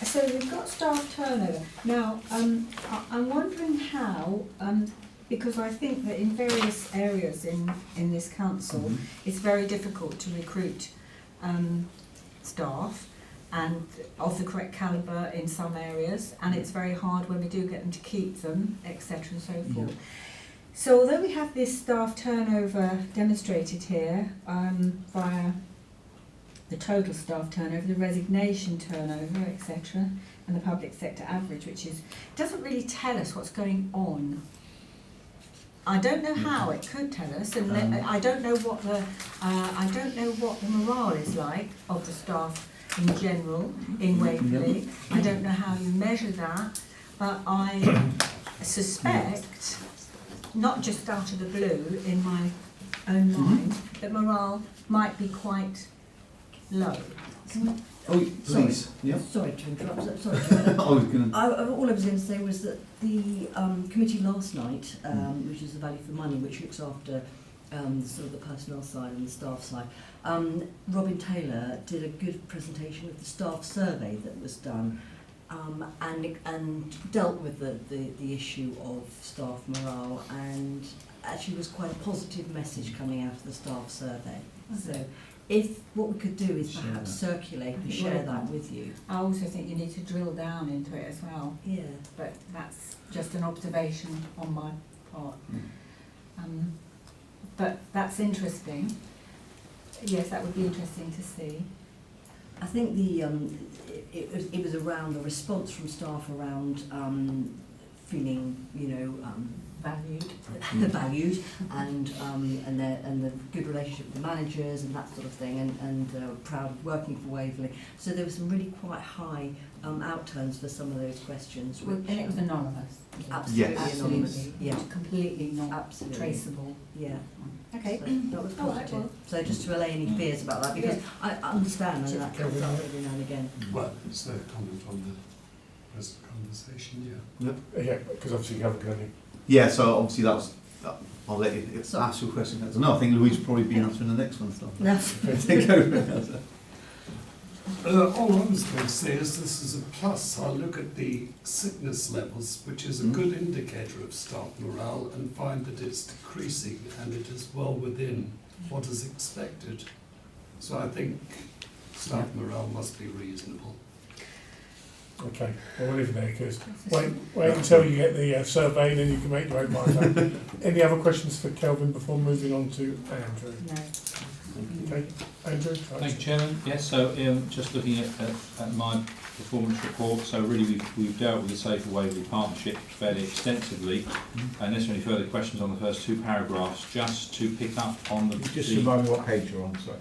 So we've got staff turnover. Now, I'm wondering how, because I think that in various areas in this council, it's very difficult to recruit staff and of the correct calibre in some areas, and it's very hard when we do get them to keep them, etc. and so forth. Yeah. So although we have this staff turnover demonstrated here via the total staff turnover, the resignation turnover, etc., and the public sector average, which doesn't really tell us what's going on. I don't know how it could tell us, and I don't know what the morale is like of the staff in general in Waverley. I don't know how you measure that, but I suspect, not just out of the blue in my own mind, that morale might be quite low. Oh, please. Yeah. Sorry to interrupt. Sorry. All I was going to say was that the committee last night, which is the value for money, which looks after sort of the personnel side and the staff side, Robin Taylor did a good presentation of the staff survey that was done, and dealt with the issue of staff morale, and actually was quite a positive message coming out of the staff survey. So if what we could do is perhaps circulate and share that with you. I also think you need to drill down into it as well. Yeah. But that's just an observation on my part. But that's interesting. Yes, that would be interesting to see. I think it was around the response from staff around feeling, valued, and the good relationship with the managers and that sort of thing, and proud of working for Waverley. So there were some really quite high outturns for some of those questions. And it was anonymous. Absolutely Yes. anonymous. Yeah. Completely not Absolutely. traceable. Yeah. Okay. So that was positive. So just to allay any fears about that, because I understand and that comes up every now and again. Well, it's their comment on the present conversation, yeah. Yeah, because obviously you haven't got any. Yeah, so obviously I'll let you ask your question. No, I think Louise will probably be answering the next one. So. No. Take over. All I was going to say is this is a plus. I look at the sickness levels, which is a good indicator of staff morale, and find that it's decreasing, and it is well within what is expected. So I think staff morale must be reasonable. Okay, well, we'll leave it there, because wait until you get the survey, and then you can make your own mind up. Any other questions for Kelvin before moving on to Andrew? No. Okay, Andrew? Thank you, Chairman. Yes, so just looking at my performance report, so really we've dealt with the Safer Waverley Partnership fairly extensively. Unless there are any further questions on the first two paragraphs, just to pick up on the... Just remind me what page you're on, sorry.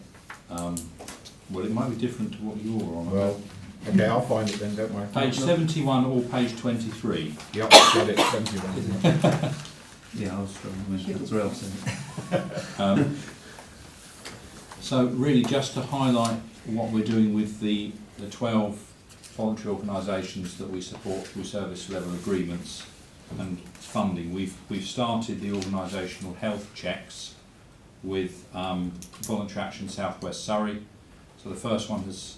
Well, it might be different to what you're on. Well, okay, I'll find it then, don't worry. Page 71 or page 23. Yep, got it, 71. Yeah, I was struggling with that as well. So really just to highlight what we're doing with the 12 voluntary organisations that we support through service level agreements and funding. We've started the organisational health checks with Voluntary Action South West Surrey. So the first one has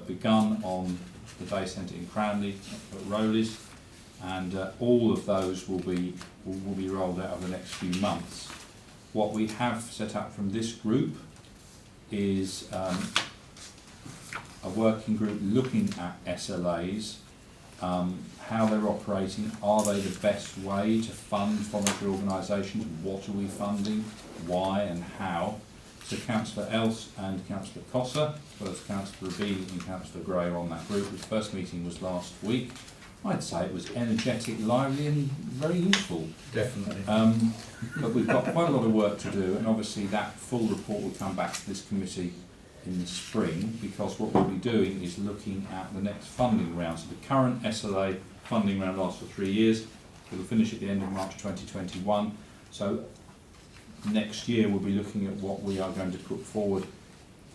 begun on the day centre in Cranley at Rowley's, and all of those will be rolled out over the next few months. What we have set up from this group is a working group looking at SLAs, how they're operating, are they the best way to fund voluntary organisations, what are we funding, why and how. So Councillor Else and Councillor Cossa, as well as Councillor Rabin and Councillor Gray are on that group. The first meeting was last week. I'd say it was energetic, lively and very useful. Definitely. But we've got quite a lot of work to do, and obviously that full report will come back to this committee in the spring, because what we'll be doing is looking at the next funding round. So the current SLA funding round lasts for 3 years. It will finish at the end of March 2021. So next year we'll be looking at what we are going to put forward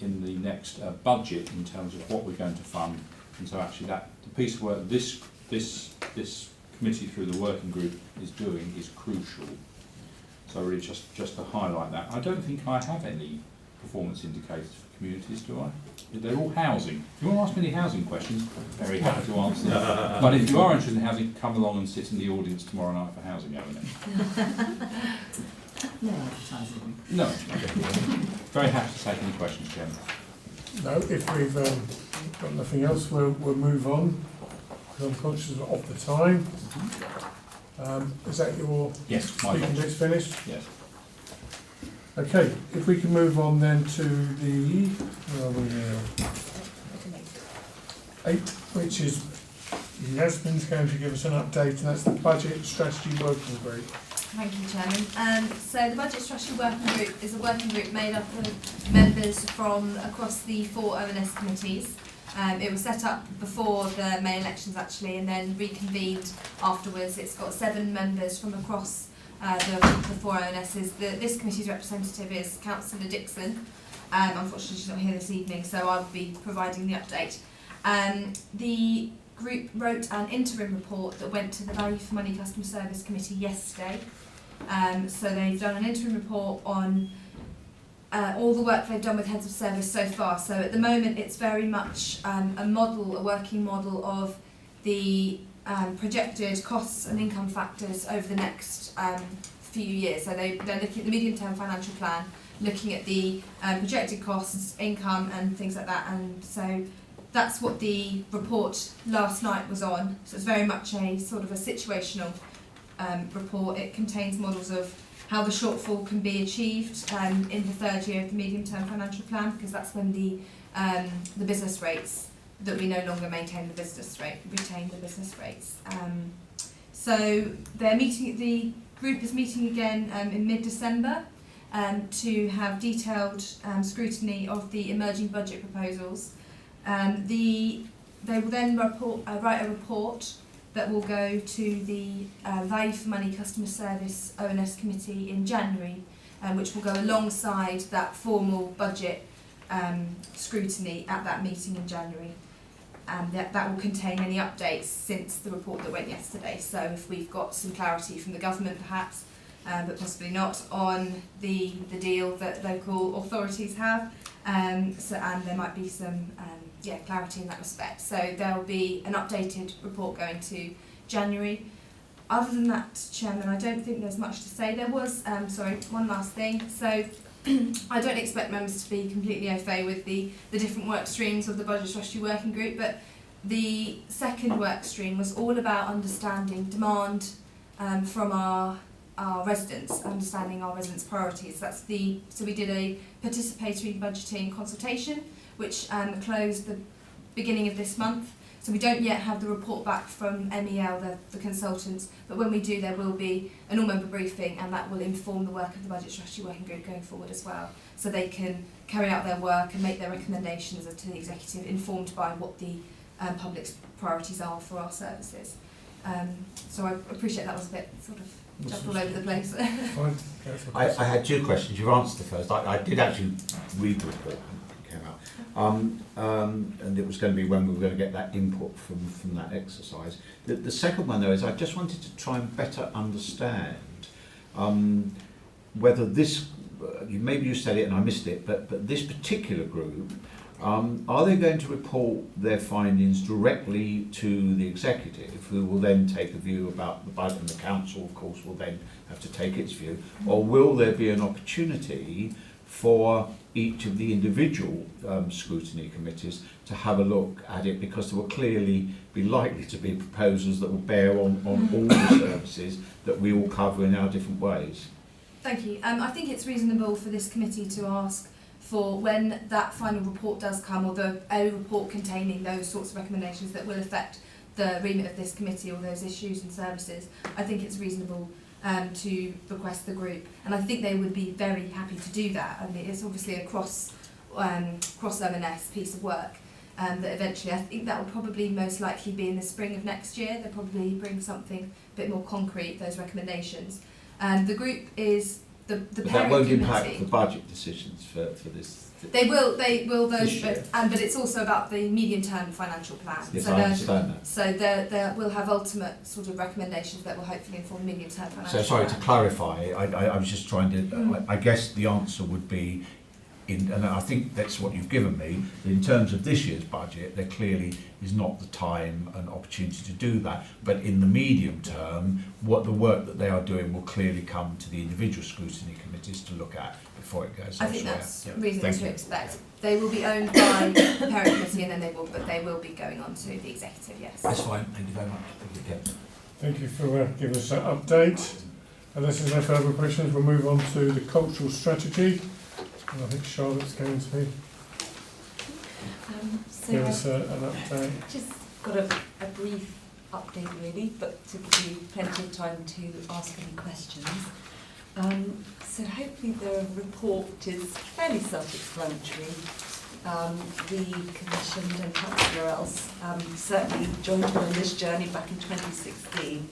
in the next budget in terms of what we're going to fund. And so actually the piece of work this committee through the working group is doing is crucial. So really just to highlight that. I don't think I have any performance indicators for communities, do I? They're all housing. If you want to ask me any housing questions, very happy to answer them. But if you are interested in housing, come along and sit in the audience tomorrow night for housing O&M. No advertising. No. Very happy to take any questions, Chairman. No, if we've got nothing else, we'll move on. I'm conscious of the time. Is that your speaking bit's finished? Yes. Okay, if we can move on then to the where are we now? 8, which is Yasmin's going to give us an update, and that's the Budget Strategy Working Group. Thank you, Chairman. So the Budget Strategy Working Group is a working group made up of members from across the 4 O&S committees. It was set up before the May elections actually, and then reconvened afterwards. It's got 7 members from across the 4 ONSs. This committee's representative is Councillor Dixon. Unfortunately she's not here this evening, so I'll be providing the update. The group wrote an interim report that went to the Value for Money Customer Service Committee yesterday. So they've done an interim report on all the work they've done with heads of service so far. So at the moment it's very much a working model of the projected costs and income factors over the next few years. So they're looking at the medium-term financial plan, looking at the projected costs, income and things like that. And so that's what the report last night was on. So it's very much a sort of a situational report. It contains models of how the shortfall can be achieved in the 3rd year of the medium-term financial plan, because that's when the business rates that we no longer retain the business rates. So they're meeting. The group is meeting again in mid-December to have detailed scrutiny of the emerging budget proposals. They will then write a report that will go to the Value for Money Customer Service O&S Committee in January, which will go alongside that formal budget scrutiny at that meeting in January. And that will contain any updates since the report that went yesterday. So if we've got some clarity from the government perhaps, but possibly not, on the deal that local authorities have, and there might be some clarity in that respect. So there will be an updated report going to January. Other than that, Chairman, I don't think there's much to say. There was, one last thing. So I don't expect members to be completely au fait with the different work streams of the Budget Strategy Working Group, but the second work stream was all about understanding demand from our residents, understanding our residents' priorities. So we did a participatory budgeting consultation, which closed the beginning of this month. So we don't yet have the report back from MEL, the consultants, but when we do, there will be an all-member briefing, and that will inform the work of the Budget Strategy Working Group going forward as well, so they can carry out their work and make their recommendations to the executive, informed by what the public's priorities are for our services. So I appreciate that was a bit sort of jumped all over the place. I had 2 questions. You've answered the first. I did actually read the report. And it was going to be when we were going to get that input from that exercise. The second one, though, is I just wanted to try and better understand whether this, maybe you said it and I missed it, but this particular group Are they going to report their findings directly to the executive, who will then take a view about the budget, and the council, of course, will then have to take its view, or will there be an opportunity for each of the individual scrutiny committees to have a look at it, because there will clearly be likely to be proposals that will bear on all the services that we all cover in our different ways? Thank you. I think it's reasonable for this committee to ask for, when that final report does come, or a report containing those sorts of recommendations that will affect the remit of this committee or those issues and services, I think it's reasonable to request the group, and I think they would be very happy to do that. I mean, it's obviously a cross M&S piece of work that eventually, I think that will probably most likely be in the spring of next year. They'll probably bring something a bit more concrete, those recommendations. The group is the But parent that won't committee. impact the budget decisions for this. They will those, This year. but it's also about the medium-term financial plan. Yes, so I understand that. So they will have ultimate sort of recommendations that will hopefully inform medium-term financial So sorry, to plan. clarify, I was just trying to, I guess the answer would be, and I think that's what you've given me, that in terms of this year's budget, there clearly is not the time and opportunity to do that, but in the medium term, what the work that they are doing will clearly come to the individual scrutiny committees to look at before it goes elsewhere. I think that's Yeah. reasonable Thank to you. expect. They will be owned by the parent committee, and then they will be going on to the executive. Yes. That's fine, thank you very much. Thank you, Kevin. Thank you for giving us that update. Unless there's no further questions, we'll move on to the cultural strategy. And I think Charlotte's going to give us an update. Just got a brief update really, but to give you plenty of time to ask any questions. So hopefully the report is fairly self-explanatory. We commissioned, and Councillor Els certainly joined me on this journey back in 2016.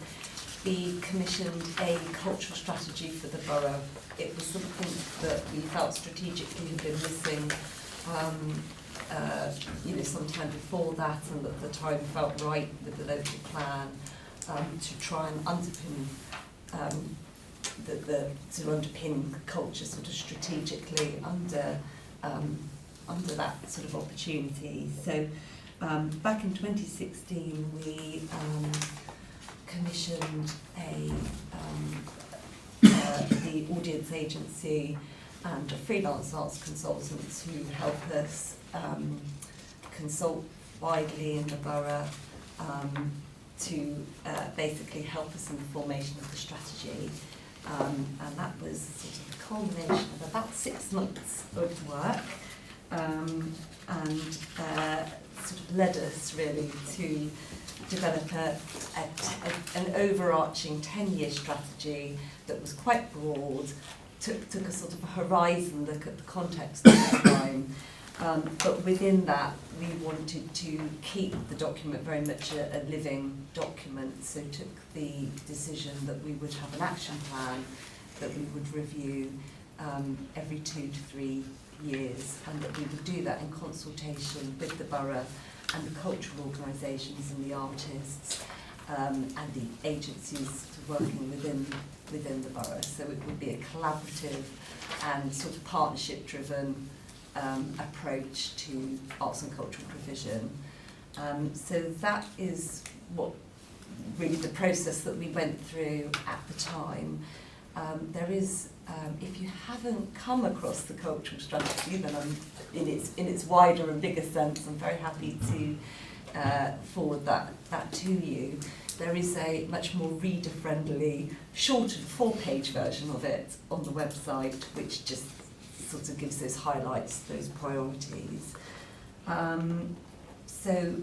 We commissioned a cultural strategy for the borough. It was something that we felt strategically had been missing, sometime before that, and that the time felt right with the local plan to try and underpin to underpin culture sort of strategically under that sort of opportunity. So back in 2016, we commissioned the audience agency and a freelance arts consultant to help us consult widely in the borough to basically help us in the formation of the strategy. And that was sort of the culmination of about 6 months of work, and sort of led us really to develop an overarching 10-year strategy that was quite broad, took a sort of a horizon look at the context of the time. But within that, we wanted to keep the document very much a living document, so took the decision that we would have an action plan that we would review every 2 to 3 years, and that we would do that in consultation with the borough and the cultural organisations and the artists and the agencies working within the borough. So it would be a collaborative and sort of partnership-driven approach to arts and cultural provision. So that is what really the process that we went through at the time. There is, if you haven't come across the cultural strategy, then in its wider and bigger sense, I'm very happy to forward that to you. There is a much more reader-friendly, shorter 4-page version of it on the website, which just sort of gives those highlights, those priorities. So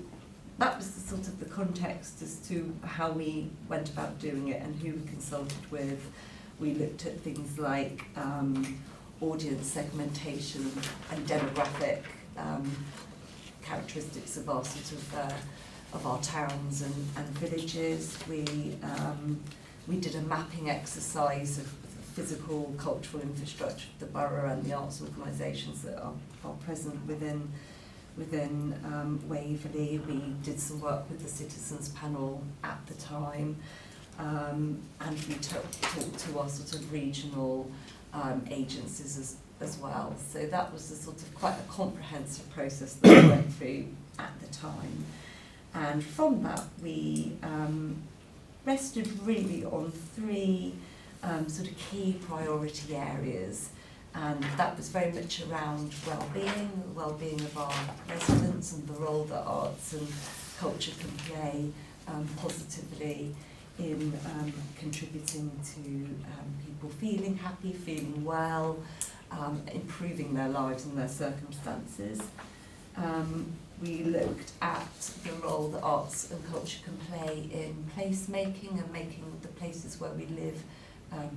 that was the sort of the context as to how we went about doing it and who we consulted with. We looked at things like audience segmentation and demographic characteristics of our sort of our towns and villages. We did a mapping exercise of physical, cultural infrastructure of the borough and the arts organisations that are present within Waverley. We did some work with the citizens panel at the time, and we talked to our sort of regional agencies as well. So that was a sort of quite a comprehensive process that we went through at the time. And from that, we rested really on three sort of key priority areas. And that was very much around well-being, the well-being of our residents and the role that arts and culture can play positively in contributing to people feeling happy, feeling well, improving their lives and their circumstances. We looked at the role that arts and culture can play in placemaking and making the places where we live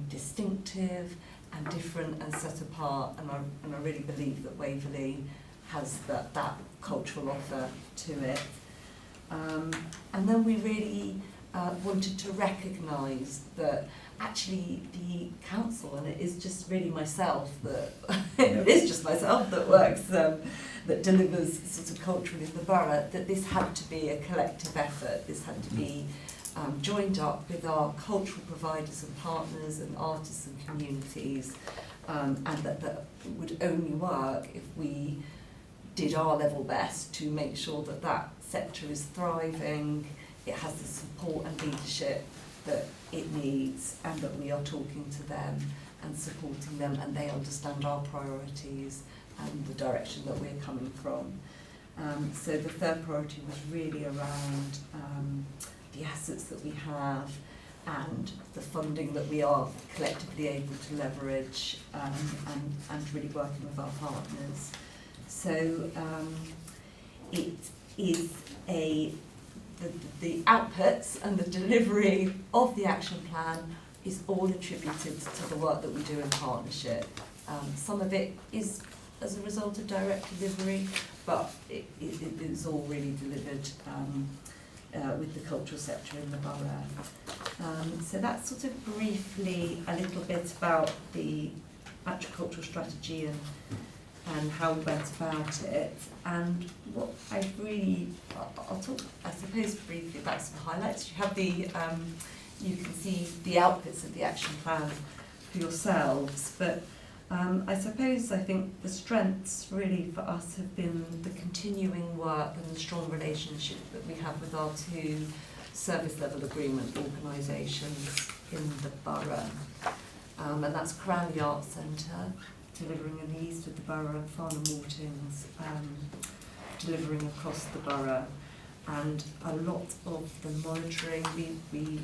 distinctive and different and set apart, and I really believe that Waverley has that cultural offer to it. And then we really wanted to recognise that actually the council, and it is just really myself that it is just myself that works, that delivers sort of culturally in the borough, that this had to be a collective effort. This had to be joined up with our cultural providers and partners and artists and communities, and that would only work if we did our level best to make sure that that sector is thriving, it has the support and leadership that it needs, and that we are talking to them and supporting them, and they understand our priorities and the direction that we're coming from. So the third priority was really around the assets that we have and the funding that we are collectively able to leverage, and really working with our partners. So it is the outputs and the delivery of the action plan is all attributed to the work that we do in partnership. Some of it is as a result of direct delivery, but it is all really delivered with the cultural sector in the borough. So that's sort of briefly a little bit about the actual cultural strategy and how we went about it. And what I'll talk, I suppose, briefly about some highlights. You have you can see the outputs of the action plan for yourselves, but I think the strengths really for us have been the continuing work and the strong relationship that we have with our two service level agreement organisations in the borough. And that's Cranley Arts Centre, delivering in the east of the borough, and Farnham Mortings, delivering across the borough. And a lot of the monitoring, we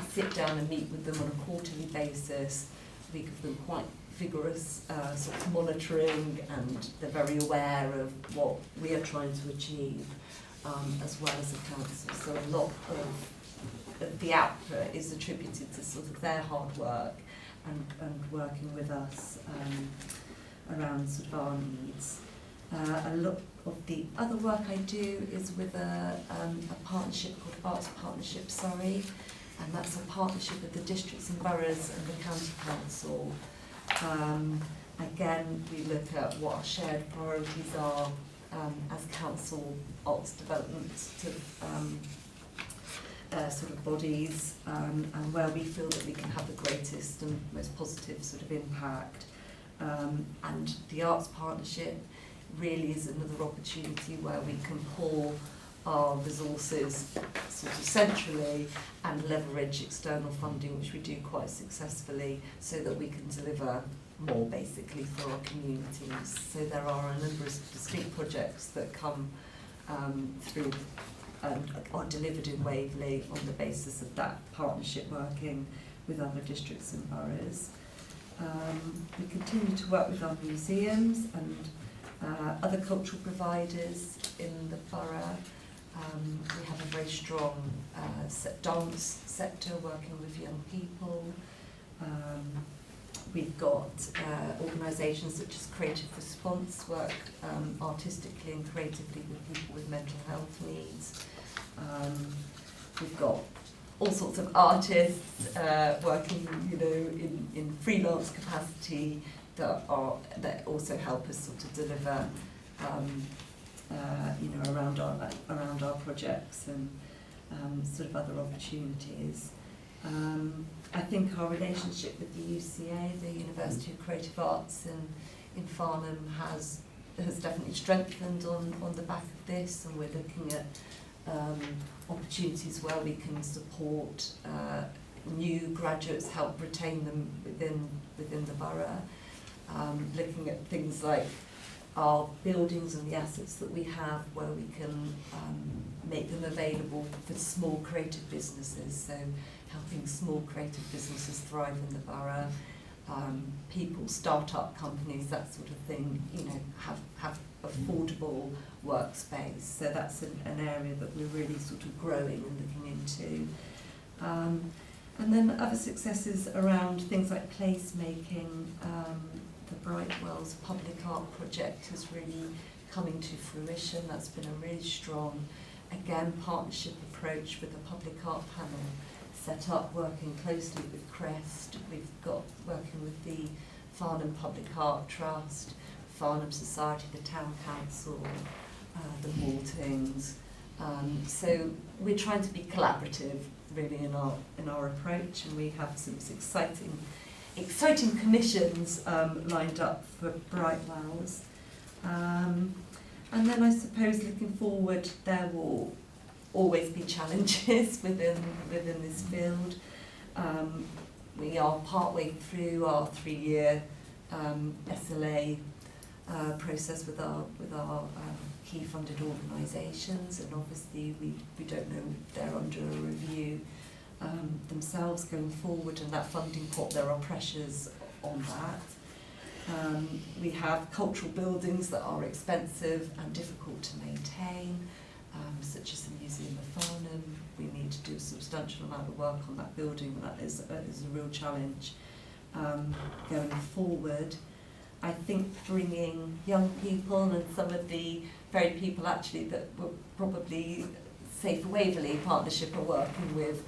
sit down and meet with them on a quarterly basis. We give them quite vigorous sort of monitoring, and they're very aware of what we are trying to achieve, as well as the council. So a lot of the output is attributed to sort of their hard work and working with us around sort of our needs. A lot of the other work I do is with a partnership called Arts Partnership Surrey, and that's a partnership with the districts and boroughs and the county council. Again, we look at what our shared priorities are as council arts development sort of bodies, and where we feel that we can have the greatest and most positive sort of impact. And the arts partnership really is another opportunity where we can pour our resources sort of centrally and leverage external funding, which we do quite successfully, so that we can deliver more basically for our communities. So there are a number of distinct projects that come through and are delivered in Waverley on the basis of that partnership working with other districts and boroughs. We continue to work with our museums and other cultural providers in the borough. We have a very strong dance sector working with young people. We've got organisations such as Creative Response work artistically and creatively with people with mental health needs. We've got all sorts of artists working, in freelance capacity that also help us sort of deliver, around our projects and sort of other opportunities. I think our relationship with the UCA, the University of Creative Arts in Farnham has definitely strengthened on the back of this, and we're looking at opportunities where we can support new graduates, help retain them within the borough, looking at things like our buildings and the assets that we have, where we can make them available for small creative businesses, so helping small creative businesses thrive in the borough, people, start-up companies, that sort of thing, you know, have affordable workspace. So that's an area that we're really sort of growing and looking into. And then other successes around things like placemaking. The Brightwell's public art project is really coming to fruition. That's been a really strong, again, partnership approach with the public art panel set up, working closely with Crest. We've got working with the Farnham Public Art Trust, Farnham Society, the Town Council, the Maltings. So we're trying to be collaborative really in our approach, and we have some exciting commissions lined up for Brightwells. And then I suppose looking forward, there will always be challenges within this field. We are partway through our 3-year SLA process with our key funded organisations, and obviously we don't know if they're under a review themselves going forward, and that funding pot, there are pressures on that. We have cultural buildings that are expensive and difficult to maintain, such as the Museum of Farnham. We need to do a substantial amount of work on that building. That is a real challenge going forward. I think bringing young people and some of the very people actually that were probably, say for Waverley Partnership are working with,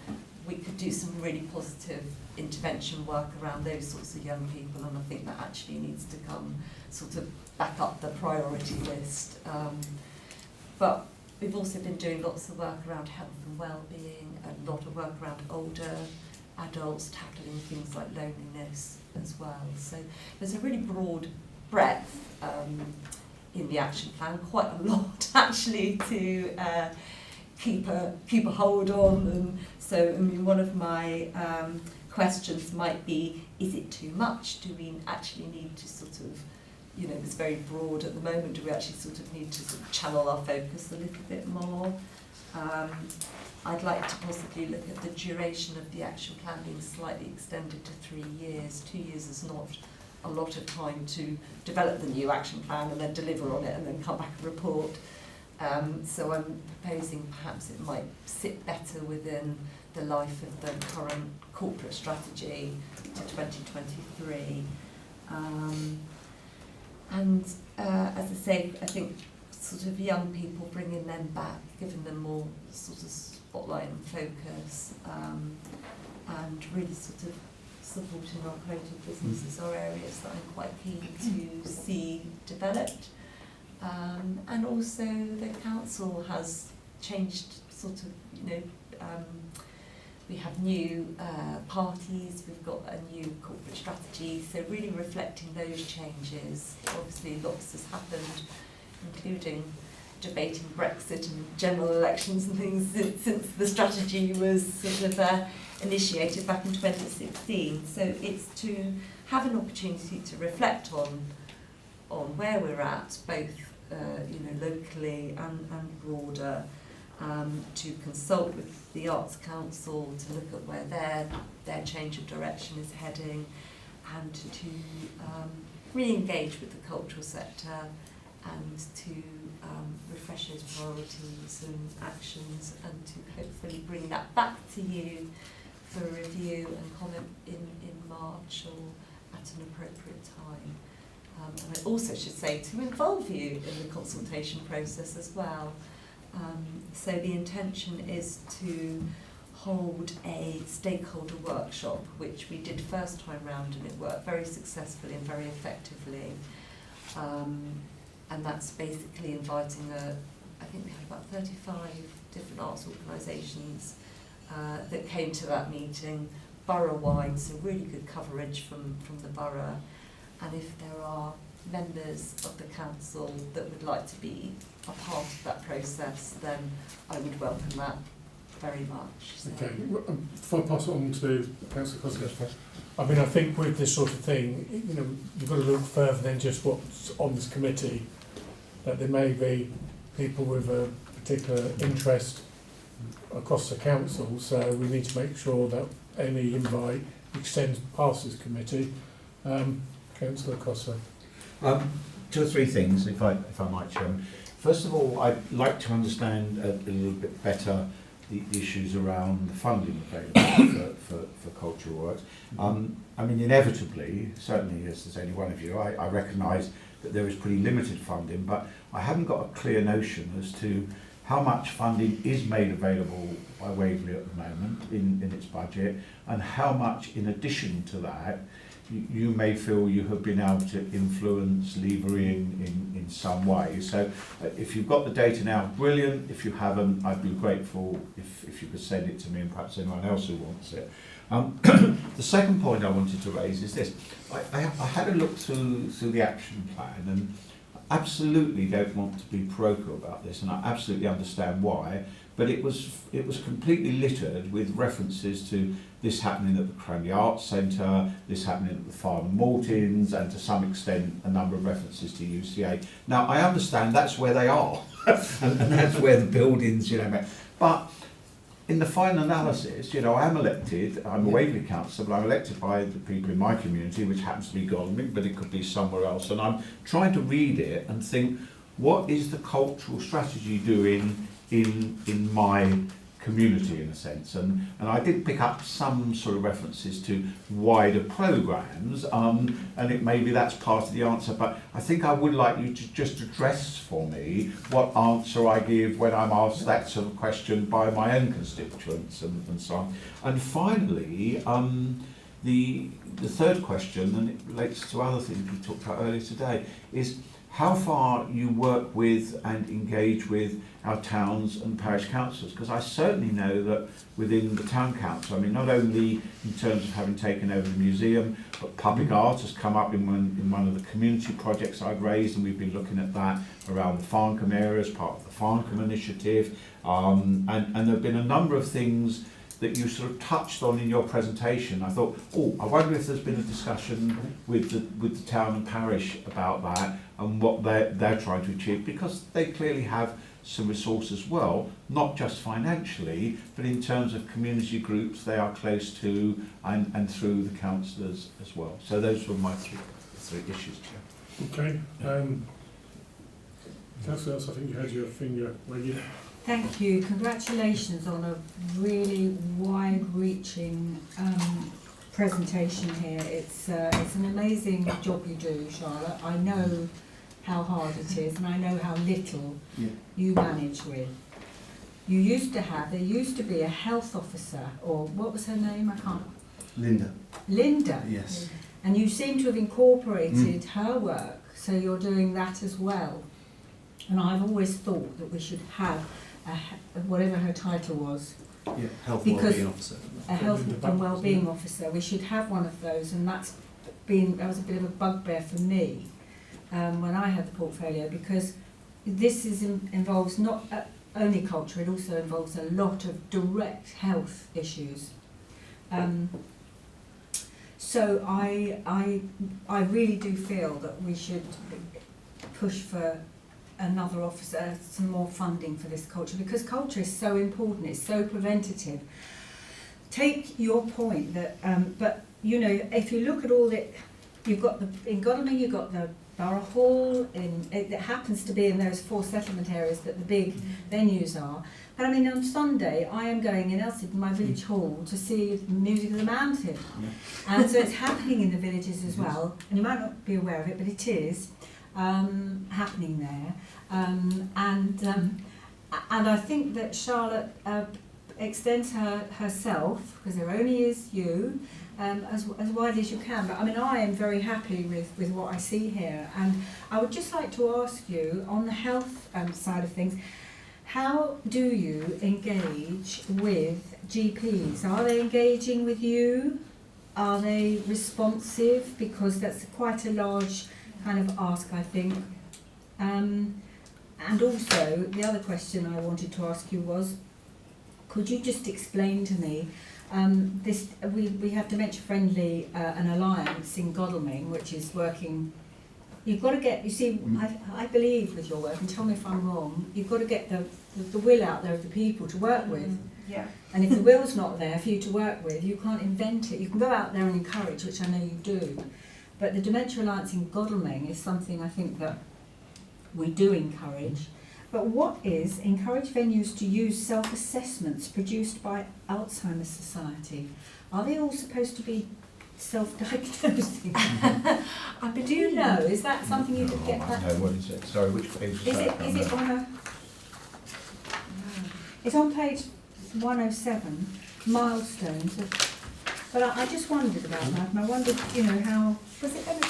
we could do some really positive intervention work around those sorts of young people, and I think that actually needs to come sort of back up the priority list. But we've also been doing lots of work around health and well-being, a lot of work around older adults, tackling things like loneliness as well. So there's a really broad breadth in the action plan, quite a lot actually to keep a hold on. And so, I mean, one of my questions might be, is it too much? Do we actually need to sort of, you know, it's very broad at the moment, do we actually sort of need to sort of channel our focus a little bit more? I'd like to possibly look at the duration of the action plan being slightly extended to 3 years. 2 years is not a lot of time to develop the new action plan and then deliver on it and then come back and report. So I'm proposing perhaps it might sit better within the life of the current corporate strategy to 2023. And as I say, I think sort of young people, bringing them back, giving them more sort of spotlight and focus, and really sort of supporting our creative businesses are areas that I'm quite keen to see developed. And also the council has changed sort of, you know, we have new parties, we've got a new corporate strategy, so really reflecting those changes. Obviously lots has happened, including debating Brexit and general elections and things since the strategy was sort of initiated back in 2016. So it's to have an opportunity to reflect on where we're at, both you know, locally and broader, to consult with the Arts Council to look at where their change of direction is heading, and to re-engage with the cultural sector and to refresh those priorities and actions, and to hopefully bring that back to you for review and comment in March or at an appropriate time. And I also should say to involve you in the consultation process as well. So the intention is to hold a stakeholder workshop, which we did first time round, and it worked very successfully and very effectively. And that's basically inviting I think we had about 35 different arts organisations that came to that meeting, borough-wide, so really good coverage from the borough. And if there are members of the council that would like to be a part of that process, then I would welcome that very much. So. Okay, before I pass it on to Councillor Cossington, I mean, I think with this sort of thing, you know, you've got to look further than just what's on this committee, that there may be people with a particular interest across the council, so we need to make sure that any invite extends past this committee. Councillor Cossington. 2 or 3 things, if I might, Chairman. First of all, I'd like to understand a little bit better the issues around the funding available for cultural works. I mean, inevitably, certainly as does any one of you, I recognise that there is pretty limited funding, but I haven't got a clear notion as to how much funding is made available by Waverley at the moment in its budget, and how much in addition to that you may feel you have been able to influence, lever in some way. So if you've got the data now, brilliant. If you haven't, I'd be grateful if you could send it to me and perhaps anyone else who wants it. The second point I wanted to raise is this. I had a look through the action plan, and absolutely don't want to be parochial about this, and I absolutely understand why, but it was completely littered with references to this happening at the Cranley Arts Centre, this happening at the Farnham Maltings, and to some extent a number of references to UCA. Now I understand that's where they are, and that's where the buildings, you know, but in the final analysis, you know, I am elected, I'm a Waverley councillor, but I'm elected by the people in my community, which happens to be Godalming, but it could be somewhere else, and I'm trying to read it and think, what is the cultural strategy doing in my community, in a sense? And I did pick up some sort of references to wider programmes, and it maybe that's part of the answer, but I think I would like you to just address for me what answer I give when I'm asked that sort of question by my own constituents and so on. And finally, the third question, and it relates to other things we talked about earlier today, is how far you work with and engage with our towns and parish councils, because I certainly know that within the town council, I mean, not only in terms of having taken over the museum, but public art has come up in one of the community projects I've raised, and we've been looking at that around the Farncombe area as part of the Farncombe initiative, and there have been a number of things that you sort of touched on in your presentation. I thought, oh, I wonder if there's been a discussion with the town and parish about that and what they're trying to achieve, because they clearly have some resource as well, not just financially, but in terms of community groups they are close to and through the councillors as well. So those were my three issues, Chair. Okay. Councillor Else, I think you had your finger where you... Thank you. Congratulations on a really wide-reaching presentation here. It's an amazing job you do, Charlotte. I know how hard it is, and I know how little you manage with. There used to be a health officer, or what was her name? I can't. Linda. Linda. Yes. And you seem to have incorporated her work, so you're doing that as well. And I've always thought that we should have whatever her title was. Yeah, health and wellbeing officer. A health and wellbeing officer. We should have one of those, and that was a bit of a bugbear for me when I had the portfolio, because this involves not only culture, it also involves a lot of direct health issues. So I really do feel that we should push for another officer, some more funding for this culture, because culture is so important, it's so preventative. Take your point that, but you know, if you look at all that, you've got in Godalming, you've got the Borough Hall, it happens to be in those 4 settlement areas that the big venues are. But I mean, on Sunday, I am going in Elsford, my village hall, to see Music of the Mountain. And so it's happening in the villages as well, and you might not be aware of it, but it is happening there. And I think that Charlotte extends herself, because there only is you, as widely as you can. But I mean, I am very happy with what I see here, and I would just like to ask you, on the health side of things, how do you engage with GPs? Are they engaging with you? Are they responsive? Because that's quite a large kind of ask, I think. And also, the other question I wanted to ask you was, could you just explain to me, we have Dementia Friendly, an alliance in Godalming, which is working. You've got to get, you see, I believe with your work, and tell me if I'm wrong, you've got to get the will out there of the people to work with. Yeah. And if the will's not there for you to work with, you can't invent it. You can go out there and encourage, which I know you do. But the Dementia Alliance in Godalming is something I think that we do encourage. But what is encourage venues to use self-assessments produced by Alzheimer's Society? Are they all supposed to be self-diagnosing? Do you know? Is that something you could get that? No, what is it? Sorry, which page is that? Is it on a? It's on page 107, milestones. But I just wondered about that, and I wondered, you know, how was it ever?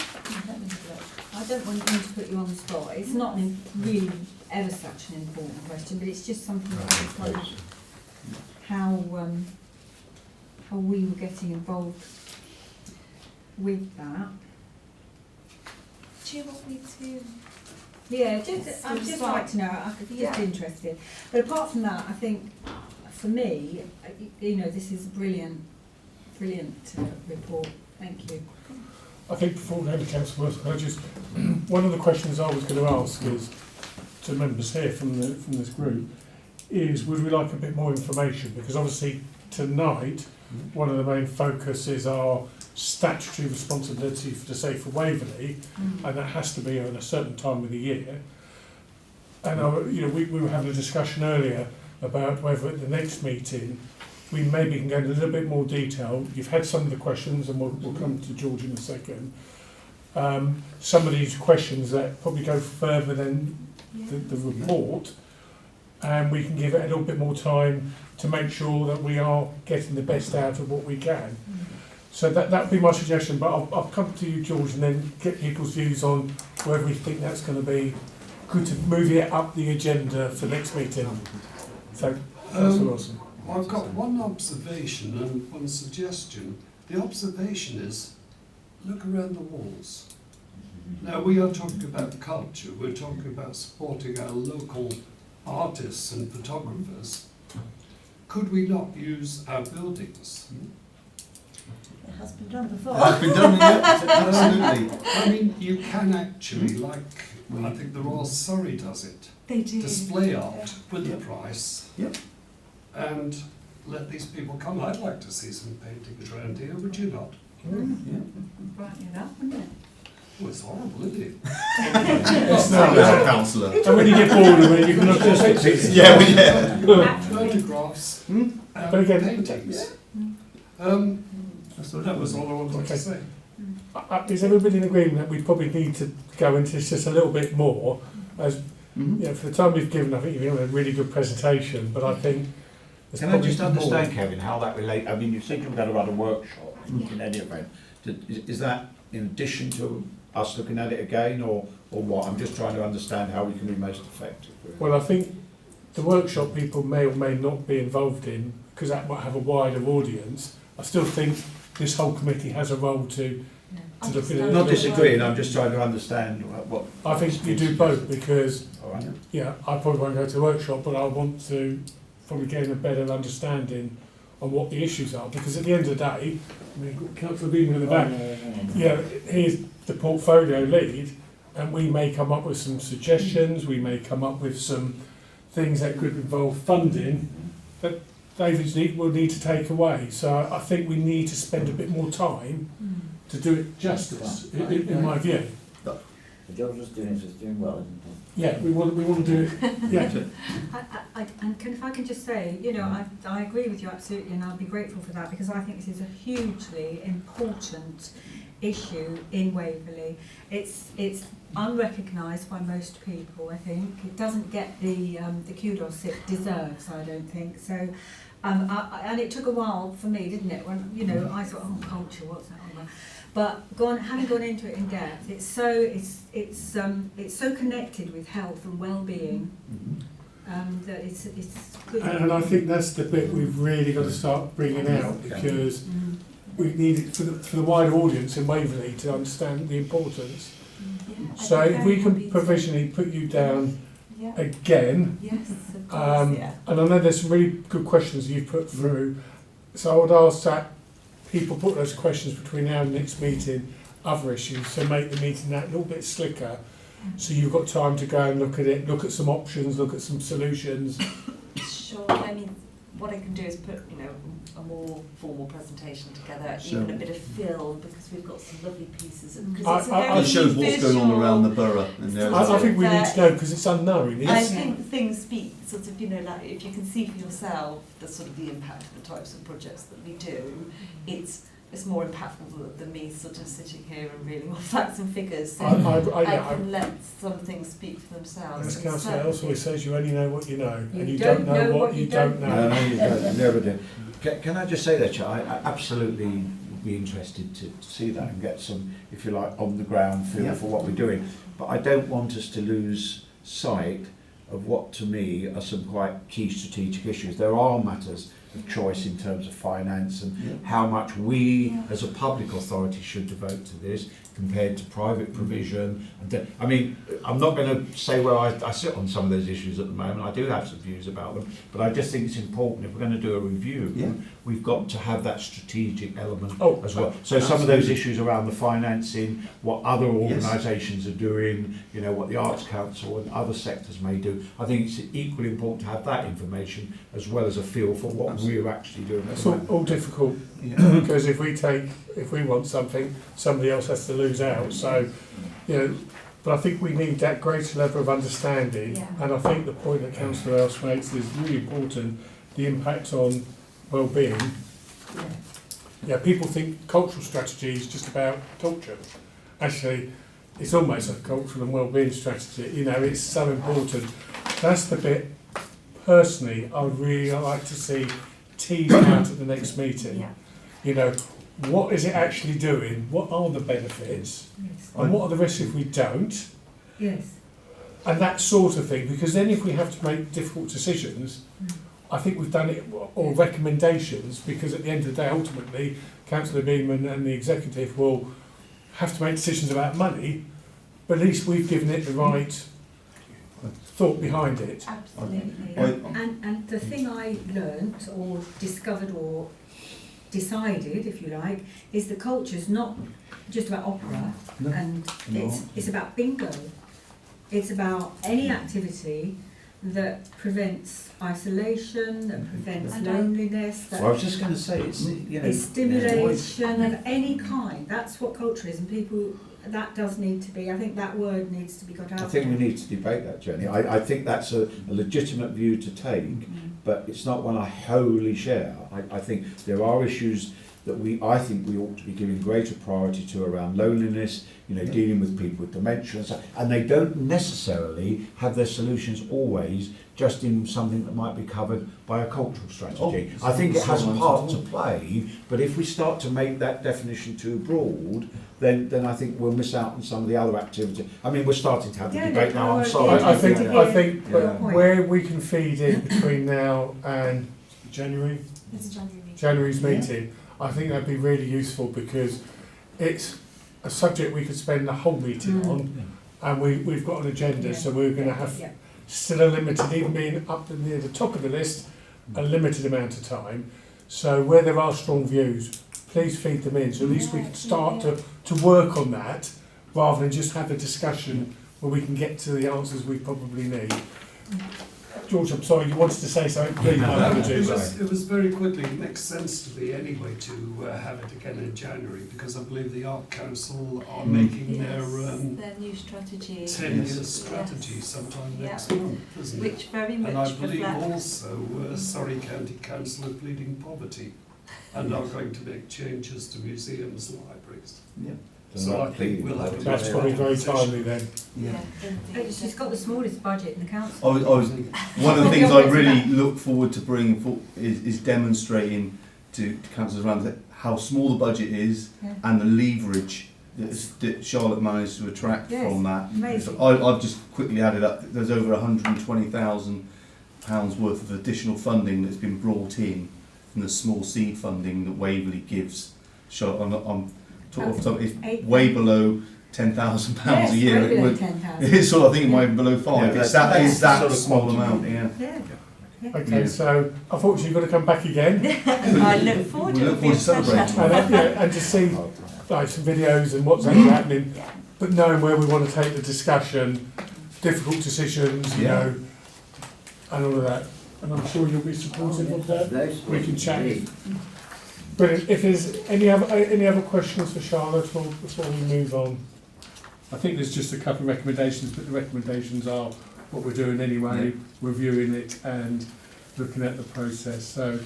Let me have a look. I don't want to put you on the spot. It's not really ever such an important question, but it's just something that I just wondered how we were getting involved with that. Do you want me to? Yeah, I'd just like to know. I'd be just interested. But apart from that, I think for me, you know, this is a brilliant report. Thank you. I think before we go to council, one of the questions I was going to ask is to members here from this group is, would we like a bit more information? Because obviously tonight, one of the main focus is our statutory responsibility for the Safer Waverley, and that has to be at a certain time of the year. And you know, we were having a discussion earlier about whether at the next meeting we maybe can go into a little bit more detail. You've had some of the questions, and we'll come to George in a second. Some of these questions that probably go further than the report, and we can give it a little bit more time to make sure that we are getting the best out of what we can. So that would be my suggestion, but I'll come to you, George, and then get people's views on whether we think that's going to be good to move it up the agenda for next meeting. So, Councillor Wilson. I've got one observation and one suggestion. The observation is, look around the walls. Now, we are talking about culture, we're talking about supporting our local artists and photographers. Could we not use our buildings? It has been done before. It has been done, yeah, absolutely. I mean, you can actually, like, I think the Royal Surrey does it. They do. Display art with the price. Yep. And let these people come. I'd like to see some paintings around here, would you not? Brighten it up, wouldn't it? Oh, it's horrible, isn't it? It's not as a councillor. And when you get bored of it, you can look at pictures. Yeah, well, yeah. Photographs and But again, paintings. That was all I wanted to say. Is everybody in agreement that we probably need to go into this just a little bit more? As you know, for the time we've given, I think you've given a really good presentation, but I think there's Can I probably just understand, more. Kevin, how that relates? I mean, you said you're going to run a workshop in any event. Is that in addition to us looking at it again, or what? I'm just trying to understand how we can be most effective. Well, I think the workshop people may or may not be involved in, because that might have a wider audience. I still think this whole committee has a role to look at it. Not disagreeing, I'm just trying to understand what. I think you do both, because All right. yeah, I probably won't go to the workshop, but I want to probably gain a better understanding on what the issues are, because at the end of the day, I mean, Councillor Beaman in the back, yeah, he's the portfolio lead, and we may come up with some suggestions, we may come up with some things that could involve funding that David will need to take away. So I think we need to spend a bit more time to do it justice, in my view. The job just doing is just doing well, isn't it? Yeah, we want to do it. Yeah. If I can just say, you know, I agree with you absolutely, and I'll be grateful for that, because I think this is a hugely important issue in Waverley. It's unrecognised by most people. I think it doesn't get the kudos it deserves. I don't think so. And it took a while for me, didn't it? When I thought, oh, culture, what's that all about? But having gone into it in depth, it's so connected with health and well-being that it's good. And I think that's the bit we've really got to start bringing out, because we need it for the wider audience in Waverley to understand the importance. So if we can provisionally put you down Yeah. again, Yes, of course, yeah. and I know there's some really good questions you've put through, so I would ask that people put those questions between now and the next meeting, other issues, to make the meeting that little bit slicker, so you've got time to go and look at it, look at some options, look at some solutions. Sure, I mean, what I can do is put, you know, a more formal presentation together, So- even a bit of film, because we've got some lovely pieces. Because I- it's a I- very It shows what's going on around the visual- borough. And there I think we need to know, because it's unknown. I It's, think things speak sort of, you know, like if you can see for yourself the sort of the impact of the types of projects that we do, it's more impactful than me sort of sitting here and reeling off facts and figures. So I can let some things speak for themselves. as and Councillor certainly- Else always says, you only know what you know, and You you don't know what you don't No, know. you don't, you never do. Can I just say that, Chair? I absolutely would be interested to see that and get some, if you like, on the ground feel for what we're doing. But I don't want us to lose sight of what to me are some quite key strategic issues. There are matters of choice in terms of finance and how much we as a public authority should devote to this compared to private provision. And I mean, I'm not going to say where I sit on some of those issues at the moment. I do have some views about them, but I just think it's important if we're going to do a review, we've got to have that strategic element as well. So some of those issues around the financing, what other organisations are doing, you know, what the Arts Council and other sectors may do, I think it's equally important to have that information as well as a feel for what we're actually doing. It's all difficult, because if we want something, somebody else has to lose out. So, you know, but I think we need that greater level of understanding, and I think the point that Councillor Else makes is really important, the impact on well-being. Yeah, people think cultural strategy is just about culture. Actually, it's almost a cultural and well-being strategy. You know, it's so important. That's the bit, personally, I would really like to see teased out at the next meeting. You know, what is it actually doing? What are the benefits? And what are the risks if we don't? Yes. And that sort of thing, because then if we have to make difficult decisions, I think we've done it, or recommendations, because at the end of the day, ultimately, Councillor Beeman and the executive will have to make decisions about money, but at least we've given it the right thought behind it. Absolutely. And the thing I learnt or discovered or decided, if you like, is that culture's not just about opera, and it's about bingo. It's about any activity that prevents isolation, that prevents loneliness, that I was just going to say, it's, you know, is stimulation of any kind. That's what culture is, and people, that does need to be, I think that word needs to be got out. I think we need to debate that, Jenny. I think that's a legitimate view to take, but it's not one I wholly share. I think there are issues that I think we ought to be giving greater priority to around loneliness, you know, dealing with people with dementia and stuff, and they don't necessarily have their solutions always just in something that might be covered by a cultural strategy. I think it has a part to play, but if we start to make that definition too broad, then I think we'll miss out on some of the other activity. I mean, we're starting to have the debate now on side. I think where we can feed in between now and January, January's meeting, I think that'd be really useful, because it's a subject we could spend the whole meeting on, and we've got an agenda, so we're going to have still a limited, even being up near the top of the list, a limited amount of time. So where there are strong views, please feed them in, so at least we can start to work on that, rather than just have a discussion where we can get to the answers we probably need. George, I'm sorry, you wanted to say something, please. It was very quickly, it makes sense to me anyway to have it again in January, because I believe the Art Council are making their new strategy, 10-year strategy sometime next month, isn't it? Which very much and I believe reflects also Surrey County Council are pleading poverty and are going to make changes to museums and libraries. So I think we'll have to. That's probably very timely then. She's got the smallest budget in the council. One of the things I really look forward to bringing is demonstrating to councillors around how small the budget is and the leverage that Charlotte managed to attract from that. Amazing. So I've just quickly added up, there's over £120,000 worth of additional funding that's been brought in from the small seed funding that Waverley gives. Charlotte, I'm it's way below £10,000 a year, Yes, it would. 10,000. It's sort of, I think it might be below 5. Yeah, It's that that's is that sort of small quantity. amount, yeah. Yeah. Okay, Yeah. so unfortunately you've got to come back again. I look forward We to it. look forward to celebrating. And to see like some videos and what's actually happening, but knowing where we want to take the discussion, difficult decisions, you Yeah. know, and all of that. And I'm sure you'll be supportive of that. We can chat. Brilliant. If there's any other questions for Charlotte or before we move on, I think there's just a couple of recommendations, but the recommendations are what we're doing anyway, reviewing it and looking at the process. So,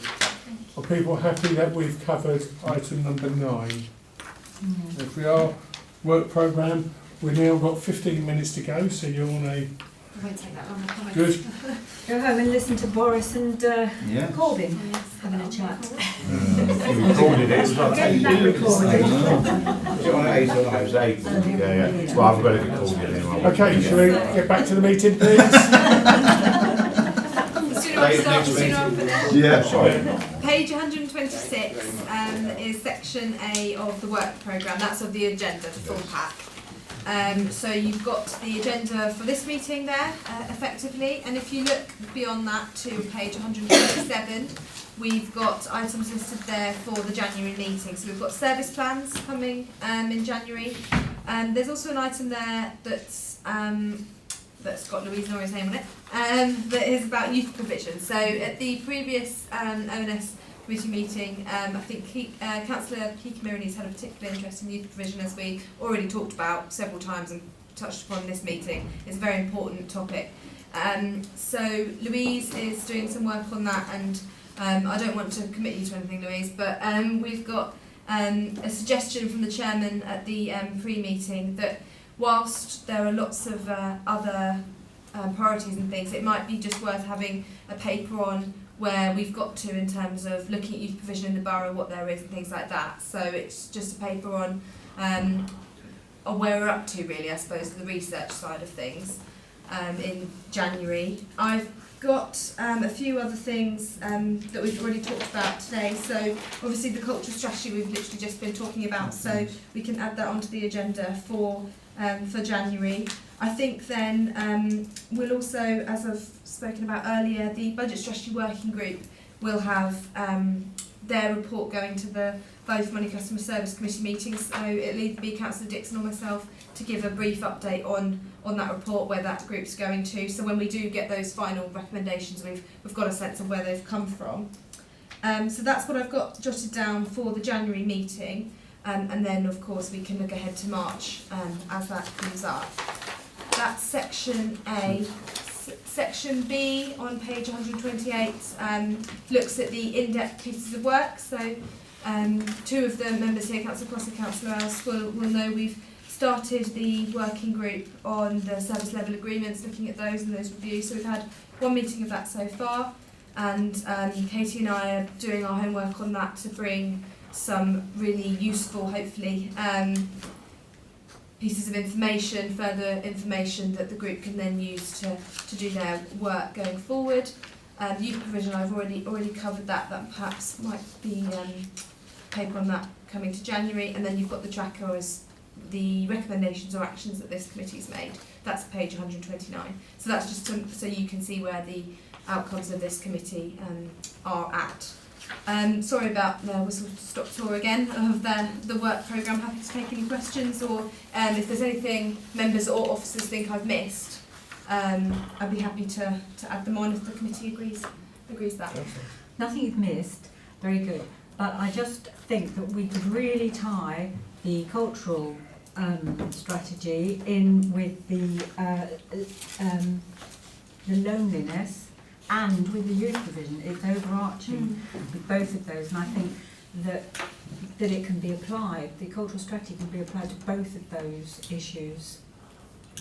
are people happy that we've covered item number 9? If we are, work programme, we've now got 15 minutes to go, so you're on a... It won't take that long, I promise. Good. Go home and listen to Boris and Yeah. Corbyn having a chat. We recorded it. It was on Get 8. that recorded. Was it on 8 or 9? It was 8. Yeah. Well, I've got it recorded anyway. Okay, shall we get back to the meeting, please? Sooner on start, sooner on finish. Yeah, sorry. Page 126 is section A of the work programme. That's of the agenda, the full pack. So you've got the agenda for this meeting there, effectively, and if you look beyond that to page 127, we've got items listed there for the January meeting. So we've got service plans coming in January. There's also an item there that's got Louise Norrie's name on it, that is about youth provision. So at the previous ONS committee meeting, I think Councillor Keekamiri's had a particular interest in youth provision, as we already talked about several times and touched upon this meeting. It's a very important topic. So Louise is doing some work on that, and I don't want to commit you to anything, Louise, but we've got a suggestion from the chairman at the pre-meeting that whilst there are lots of other priorities and things, it might be just worth having a paper on where we've got to in terms of looking at youth provision in the borough, what there is and things like that. So it's just a paper on where we're up to, really, I suppose, the research side of things in January. I've got a few other things that we've already talked about today. So obviously the cultural strategy we've literally just been talking about, so we can add that onto the agenda for January. I think then we'll also, as I've spoken about earlier, the budget strategy working group will have their report going to the both Money Customer Service Committee meetings. So it'll either be Councillor Dixon or myself to give a brief update on that report, where that group's going to. So when we do get those final recommendations, we've got a sense of where they've come from. So that's what I've got jotted down for the January meeting. And then, of course, we can look ahead to March as that comes up. That's section A. Section B on page 128 looks at the in-depth pieces of work. So two of the members here, Councillor Cross and Councillor Else, will know we've started the working group on the service level agreements, looking at those and those reviews. So we've had one meeting of that so far, and Katie and I are doing our homework on that to bring some really useful, hopefully, pieces of information, further information that the group can then use to do their work going forward. Youth provision, I've already covered that. That perhaps might be paper on that coming to January. And then you've got the tracker as the recommendations or actions that this committee's made. That's page 129. So that's just so you can see where the outcomes of this committee are at. Sorry about the whistle-stop tour again of the work programme. Happy to take any questions, or if there's anything members or officers think I've missed, I'd be happy to add them on if the committee agrees that. Nothing you've missed, very good. But I just think that we could really tie the cultural strategy in with the loneliness and with the youth provision. It's overarching with both of those, and I think that it can be applied, the cultural strategy can be applied to both of those issues.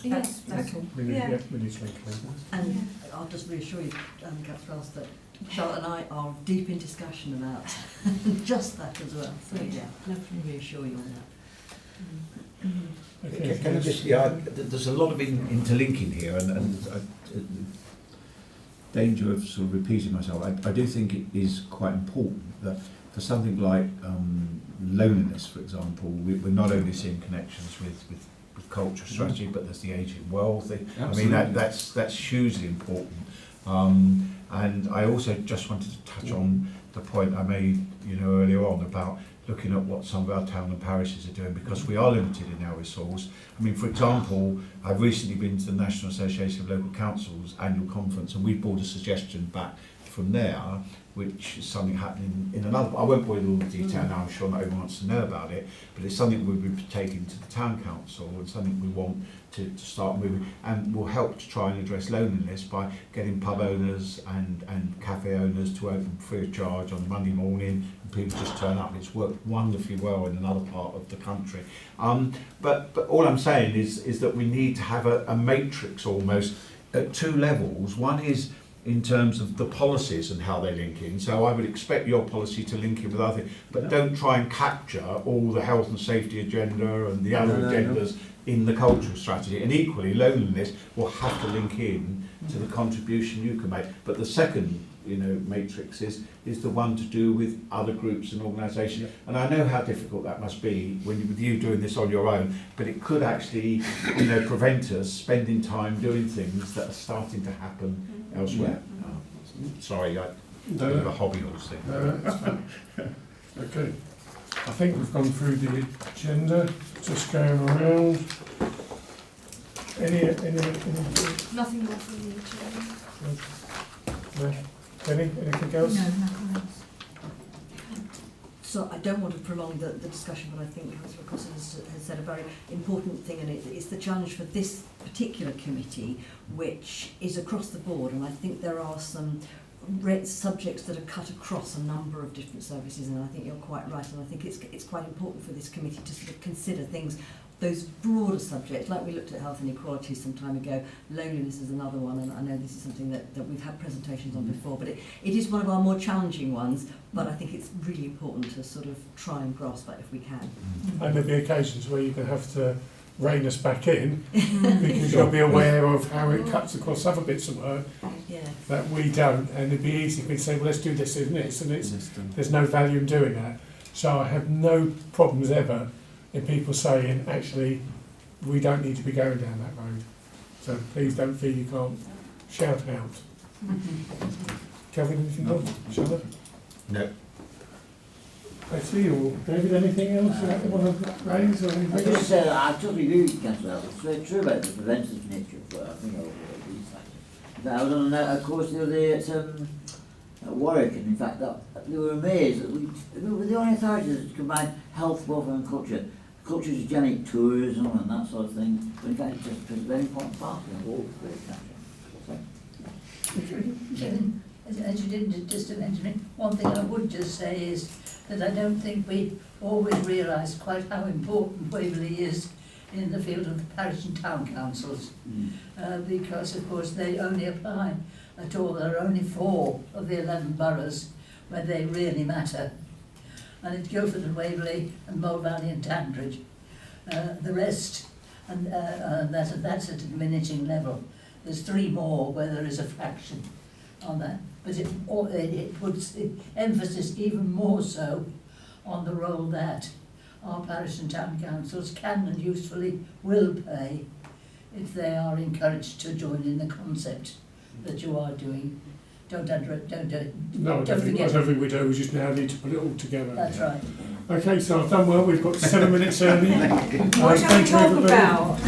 That's all. We need to make a And I'll just reassure you, Councillor Ross, that Charlotte and I are deep in discussion about just that as well. So yeah, let me reassure you on that. Okay. Can I just, there's a lot of interlinking here, and danger of sort of repeating myself. I do think it is quite important that for something like loneliness, for example, we're not only seeing connections with with cultural strategy, but there's the ageing world thing. Absolutely. I mean, that's hugely important. And I also just wanted to touch on the point I made, earlier on about looking at what some of our town and parishes are doing, because we are limited in our resource. I mean, for example, I've recently been to the National Association of Local Councils annual conference, and we brought a suggestion back from there, which is something happening in another. I won't bore you with all the detail now, I'm sure not everyone wants to know about it, but it's something we'll be taking to the town council and something we want to start moving, and will help to try and address loneliness by getting pub owners and cafe owners to open free of charge on Monday morning, and people just turn up. It's worked wonderfully well in another part of the country. But all I'm saying is that we need to have a matrix almost at two levels. One is in terms of the policies and how they link in. So I would expect your policy to link in with other things, but don't try and capture all the health and safety agenda and the other agendas in the cultural strategy. And equally, loneliness will have to link in to the contribution you can make. But the second, matrix is the one to do with other groups and organisations. And I know how difficult that must be with you doing this on your own, but it could actually, prevent us spending time doing things that are starting to happen elsewhere. Sorry, I bit of a hobby horse thing. That's fine. Okay. I think we've gone through the agenda. Just going around. Any Nothing more from the agenda. no? Penny, anything else? No, nothing else. So I don't want to prolong the discussion, but I think Councillor Cossett has said a very important thing, and it's the challenge for this particular committee, which is across the board, and I think there are some subjects that are cut across a number of different services, and I think you're quite right, and I think it's quite important for this committee to sort of consider things, those broader subjects, like we looked at health and equality some time ago. Loneliness is another one, and I know this is something that we've had presentations on before, but it is one of our more challenging ones, but I think it's really important to sort of try and grasp that if we can. And there'll be occasions where you're going to have to rein us back in, because you'll be aware of how it cuts across other bits of work that we don't, and it'd be easy for me to say, well, let's do this and this, and there's no value in doing that. So I have no problems ever in people saying, actually, we don't need to be going down that road. So please don't feel you can't shout out. Kevin, anything else? Charlotte? No. Betty or David, anything else you want to raise or anything? I just say that I totally agree with you, Councillor Ellis. It's very true about the preventative nature of work. These factors. I was on a course the other day at Warwick, and in fact they were amazed that we were the only authorities that combine health, welfare and culture. Culture is generate tourism and that sort of thing, but in fact it's just a very important part of the whole country. As you didn't just mention it, one thing I would just say is that I don't think we always realise quite how important Waverley is in the field of the parish and town councils, because of course they only apply at all. There are only 4 of the 11 boroughs where they really matter, and it's Guildford and Waverley and Mole Valley and Tandridge. The rest, and that's at a diminishing level. There's 3 more where there is a fraction on that, but it puts emphasis even more so on the role that our parish and town councils can and usefully will play if they are encouraged to join in the concept that you are doing. Don't forget. I don't think we do. We just now need to put it all together. That's right. Okay, so I've done well. We've got 7 minutes early. What shall we talk about?